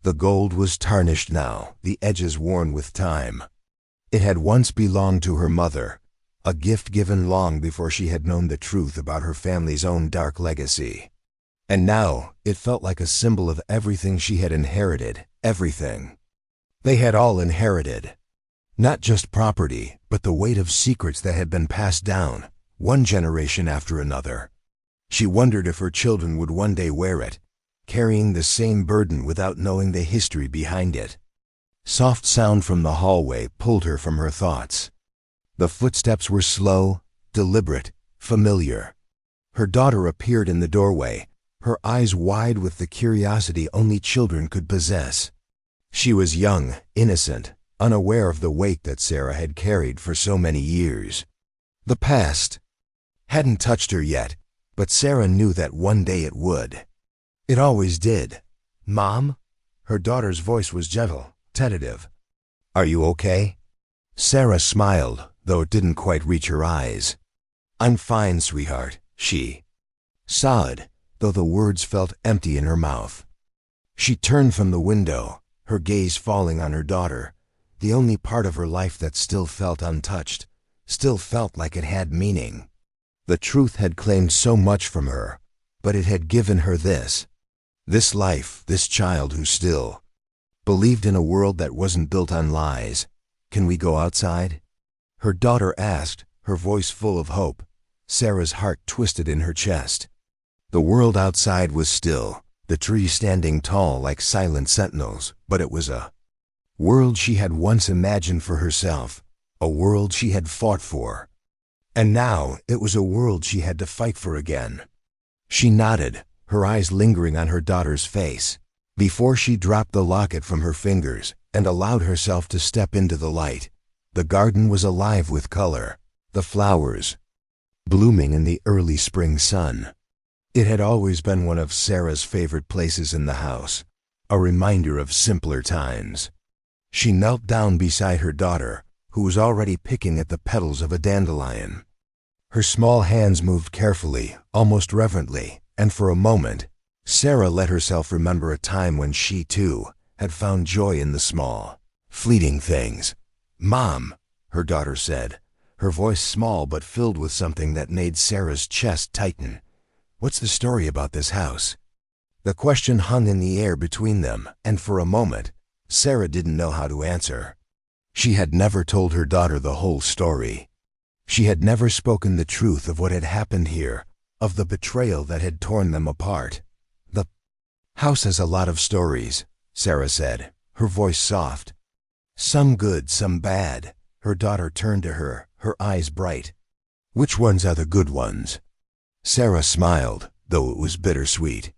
The gold was tarnished now, the edges worn with time. It had once belonged to her mother, a gift given long before she had known the truth about her family's own dark legacy. And now it felt like a symbol of everything she had inherited, everything. They had all inherited. Not just property, but the weight of secrets that had been passed down, one generation after another. She wondered if her children would one day wear it, carrying the same burden without knowing the history behind it. Soft sound from the hallway pulled her from her thoughts. The footsteps were slow, deliberate, familiar. Her daughter appeared in the doorway, her eyes wide with the curiosity only children could possess. She was young, innocent, unaware of the weight that Sarah had carried for so many years. The past hadn't touched her yet, but Sarah knew that one day it would. It always did. "Mom?" Her daughter's voice was gentle, tentative. "Are you okay?" Sarah smiled, though it didn't quite reach her eyes. "I'm fine, sweetheart," she sighed, though the words felt empty in her mouth. She turned from the window, her gaze falling on her daughter, the only part of her life that still felt untouched, still felt like it had meaning. The truth had claimed so much from her, but it had given her this life, this child who still believed in a world that wasn't built on lies. "Can we go outside?" Her daughter asked, her voice full of hope. Sarah's heart twisted in her chest. The world outside was still, the trees standing tall like silent sentinels, but it was a world she had once imagined for herself, a world she had fought for. And now it was a world she had to fight for again. She nodded, her eyes lingering on her daughter's face, before she dropped the locket from her fingers and allowed herself to step into the light. The garden was alive with color, the flowers blooming in the early spring sun. It had always been one of Sarah's favorite places in the house, a reminder of simpler times. She knelt down beside her daughter, who was already picking at the petals of a dandelion. Her small hands moved carefully, almost reverently, and for a moment, Sarah let herself remember a time when she, too, had found joy in the small, fleeting things. "Mom," her daughter said, her voice small but filled with something that made Sarah's chest tighten. "What's the story about this house?" The question hung in the air between them, and for a moment, Sarah didn't know how to answer. She had never told her daughter the whole story. She had never spoken the truth of what had happened here, of the betrayal that had torn them apart. "The house has a lot of stories," Sarah said, her voice soft. "Some good, some bad." Her daughter turned to her, her eyes bright. "Which ones are the good ones?" Sarah smiled, though it was bittersweet.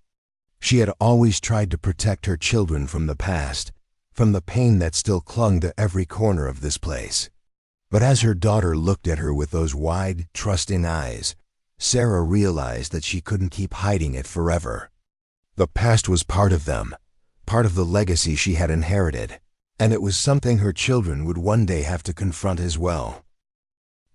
She had always tried to protect her children from the past, from the pain that still clung to every corner of this place. But as her daughter looked at her with those wide, trusting eyes, Sarah realized that she couldn't keep hiding it forever. The past was part of them, part of the legacy she had inherited, and it was something her children would one day have to confront as well.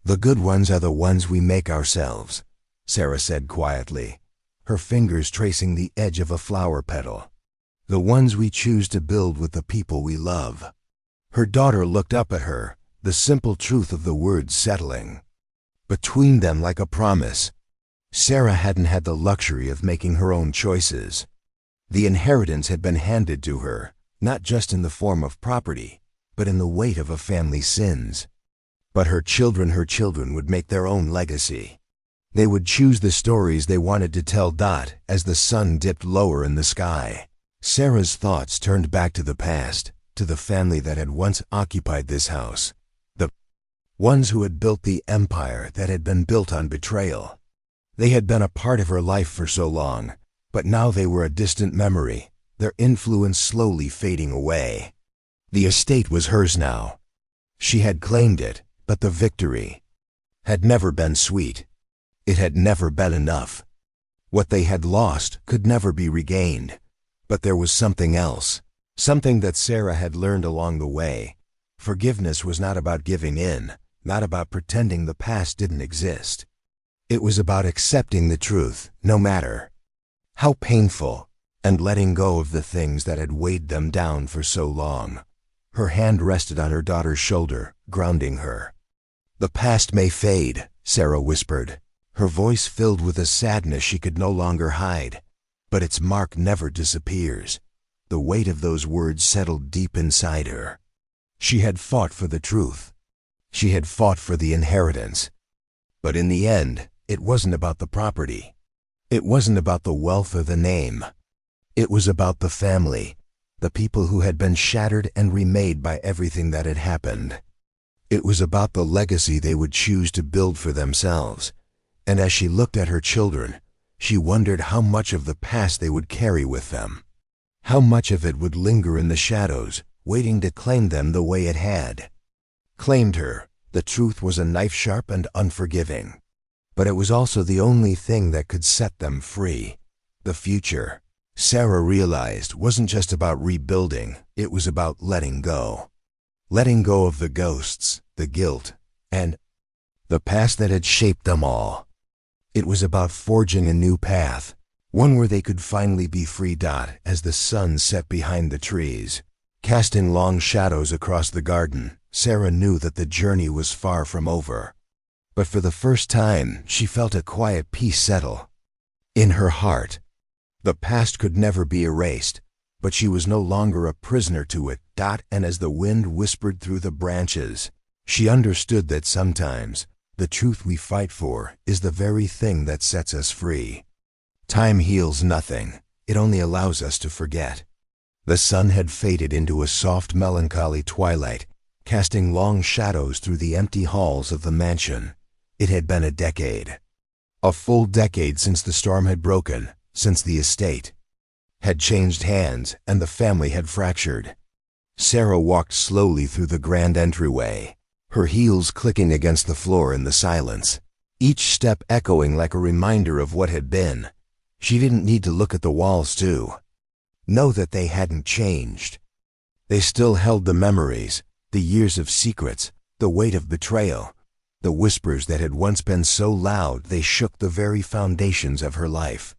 "The good ones are the ones we make ourselves," Sarah said quietly, her fingers tracing the edge of a flower petal. "The ones we choose to build with the people we love." Her daughter looked up at her, the simple truth of the words settling between them like a promise. Sarah hadn't had the luxury of making her own choices. The inheritance had been handed to her, not just in the form of property, but in the weight of a family's sins. But her children would make their own legacy. They would choose the stories they wanted to tell. As the sun dipped lower in the sky, Sarah's thoughts turned back to the past, to the family that had once occupied this house, the ones who had built the empire that had been built on betrayal. They had been a part of her life for so long, but now they were a distant memory, their influence slowly fading away. The estate was hers now. She had claimed it, but the victory had never been sweet. It had never been enough. What they had lost could never be regained. But there was something else, something that Sarah had learned along the way. Forgiveness was not about giving in, not about pretending the past didn't exist. It was about accepting the truth, no matter how painful, and letting go of the things that had weighed them down for so long. Her hand rested on her daughter's shoulder, grounding her. "The past may fade," Sarah whispered, her voice filled with a sadness she could no longer hide, "but its mark never disappears." The weight of those words settled deep inside her. She had fought for the truth. She had fought for the inheritance. But in the end, it wasn't about the property. It wasn't about the wealth or the name. It was about the family, the people who had been shattered and remade by everything that had happened. It was about the legacy they would choose to build for themselves. And as she looked at her children, she wondered how much of the past they would carry with them. How much of it would linger in the shadows, waiting to claim them the way it had claimed her. The truth was a knife sharp and unforgiving. But it was also the only thing that could set them free. The future, Sarah realized, wasn't just about rebuilding, it was about letting go. Letting go of the ghosts, the guilt, and the past that had shaped them all. It was about forging a new path, one where they could finally be free. As the sun set behind the trees, casting long shadows across the garden, Sarah knew that the journey was far from over. But for the first time, she felt a quiet peace settle in her heart. The past could never be erased, but she was no longer a prisoner to it. And as the wind whispered through the branches, she understood that sometimes the truth we fight for is the very thing that sets us free. Time heals nothing, it only allows us to forget. The sun had faded into a soft, melancholy twilight, casting long shadows through the empty halls of the mansion. It had been a decade. A full decade since the storm had broken, since the estate had changed hands and the family had fractured. Sarah walked slowly through the grand entryway, her heels clicking against the floor in the silence, each step echoing like a reminder of what had been. She didn't need to look at the walls to know that they hadn't changed. They still held the memories, the years of secrets, the weight of betrayal, the whispers that had once been so loud they shook the very foundations of her life.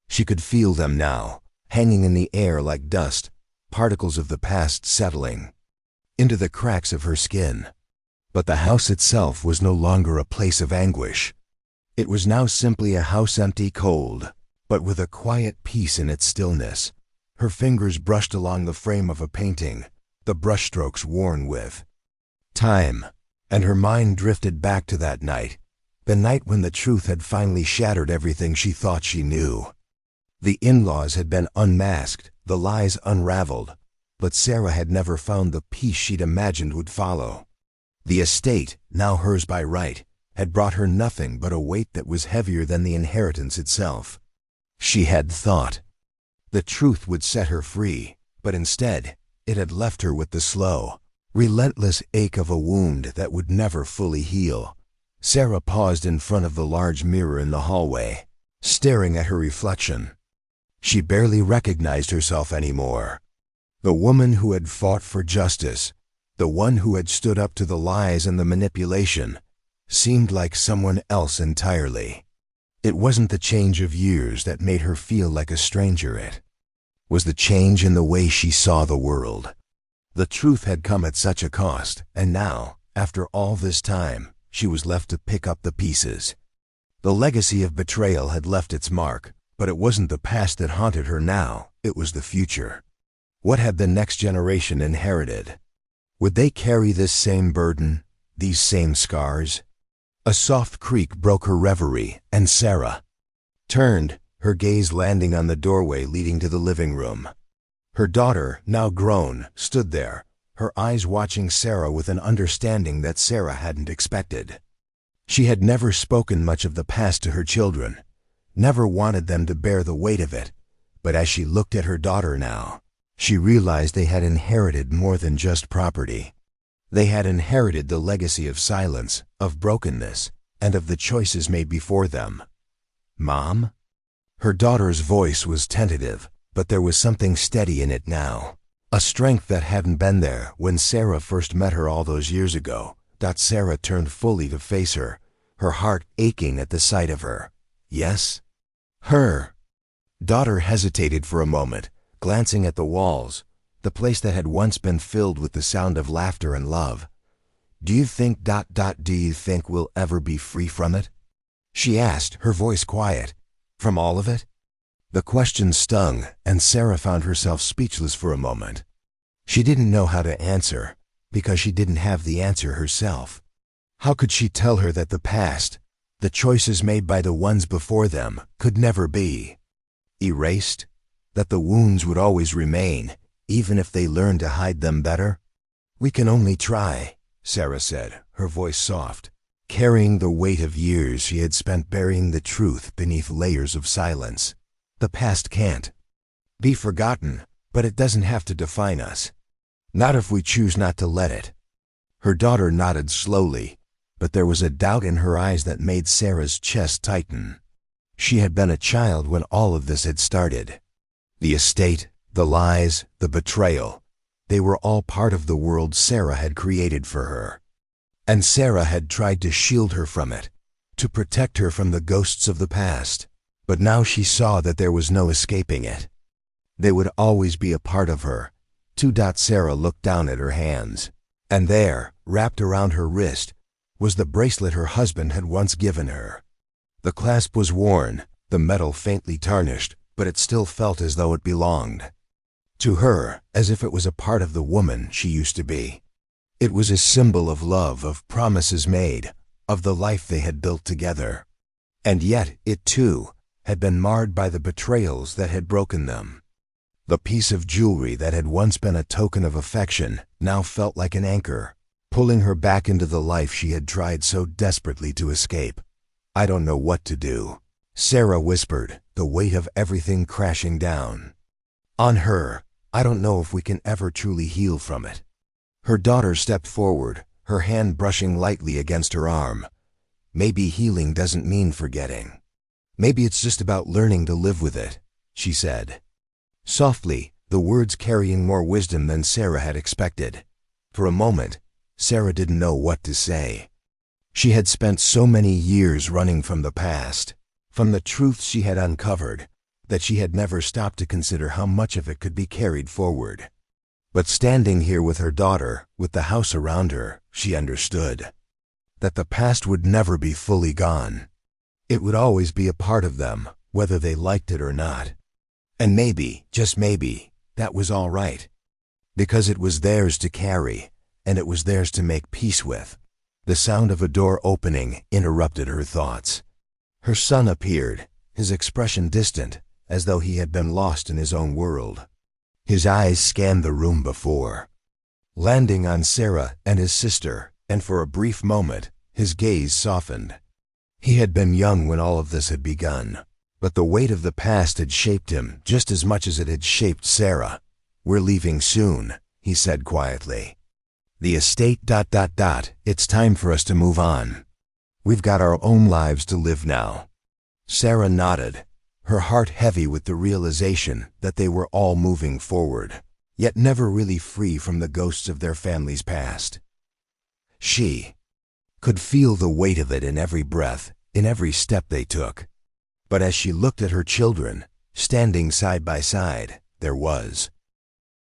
She could feel them now, hanging in the air like dust, particles of the past settling into the cracks of her skin. But the house itself was no longer a place of anguish. It was now simply a house, empty, cold, but with a quiet peace in its stillness. Her fingers brushed along the frame of a painting, the brushstrokes worn with time, and her mind drifted back to that night, the night when the truth had finally shattered everything she thought she knew. The in-laws had been unmasked, the lies unraveled, but Sarah had never found the peace she'd imagined would follow. The estate, now hers by right, had brought her nothing but a weight that was heavier than the inheritance itself. She had thought the truth would set her free, but instead, it had left her with the slow, relentless ache of a wound that would never fully heal. Sarah paused in front of the large mirror in the hallway, staring at her reflection. She barely recognized herself anymore. The woman who had fought for justice, the one who had stood up to the lies and the manipulation, seemed like someone else entirely. It wasn't the change of years that made her feel like a stranger. It was the change in the way she saw the world. The truth had come at such a cost, and now, after all this time, she was left to pick up the pieces. The legacy of betrayal had left its mark, but it wasn't the past that haunted her now, it was the future. What had the next generation inherited? Would they carry this same burden, these same scars? A soft creak broke her reverie, and Sarah turned, her gaze landing on the doorway leading to the living room. Her daughter, now grown, stood there, her eyes watching Sarah with an understanding that Sarah hadn't expected. She had never spoken much of the past to her children, never wanted them to bear the weight of it, but as she looked at her daughter now, she realized they had inherited more than just property. They had inherited the legacy of silence, of brokenness, and of the choices made before them. "Mom?" Her daughter's voice was tentative, but there was something steady in it now, a strength that hadn't been there when Sarah first met her all those years ago. Sarah turned fully to face her, her heart aching at the sight of her. "Yes?" "Her." Daughter hesitated for a moment, glancing at the walls, the place that had once been filled with the sound of laughter and love. Do you think we'll ever be free from it?" she asked, her voice quiet. "From all of it?" The question stung, and Sarah found herself speechless for a moment. She didn't know how to answer, because she didn't have the answer herself. How could she tell her that the past, the choices made by the ones before them, could never be erased? That the wounds would always remain, even if they learned to hide them better? "We can only try," Sarah said, her voice soft, carrying the weight of years she had spent burying the truth beneath layers of silence. "The past can't be forgotten, but it doesn't have to define us. Not if we choose not to let it." Her daughter nodded slowly, but there was a doubt in her eyes that made Sarah's chest tighten. She had been a child when all of this had started. The estate, the lies, the betrayal, they were all part of the world Sarah had created for her. And Sarah had tried to shield her from it, to protect her from the ghosts of the past. But now she saw that there was no escaping it. They would always be a part of her. Sarah looked down at her hands, and there, wrapped around her wrist, was the bracelet her husband had once given her. The clasp was worn, the metal faintly tarnished, but it still felt as though it belonged to her, as if it was a part of the woman she used to be. It was a symbol of love, of promises made, of the life they had built together. And yet, it too, had been marred by the betrayals that had broken them. The piece of jewelry that had once been a token of affection now felt like an anchor, pulling her back into the life she had tried so desperately to escape. "I don't know what to do," Sarah whispered, the weight of everything crashing down on her. "I don't know if we can ever truly heal from it." Her daughter stepped forward, her hand brushing lightly against her arm. "Maybe healing doesn't mean forgetting. Maybe it's just about learning to live with it," she said. Softly, the words carrying more wisdom than Sarah had expected. For a moment, Sarah didn't know what to say. She had spent so many years running from the past, from the truths she had uncovered, that she had never stopped to consider how much of it could be carried forward. But standing here with her daughter, with the house around her, she understood that the past would never be fully gone. It would always be a part of them, whether they liked it or not. And maybe, just maybe, that was all right. Because it was theirs to carry, and it was theirs to make peace with. The sound of a door opening interrupted her thoughts. Her son appeared, his expression distant, as though he had been lost in his own world. His eyes scanned the room before, landing on Sarah and his sister, and for a brief moment, his gaze softened. He had been young when all of this had begun, but the weight of the past had shaped him just as much as it had shaped Sarah. "We're leaving soon," he said quietly. "The estate... It's time for us to move on. We've got our own lives to live now." Sarah nodded, her heart heavy with the realization that they were all moving forward. yet never really free from the ghosts of their family's past. She could feel the weight of it in every breath, in every step they took. But as she looked at her children, standing side by side, there was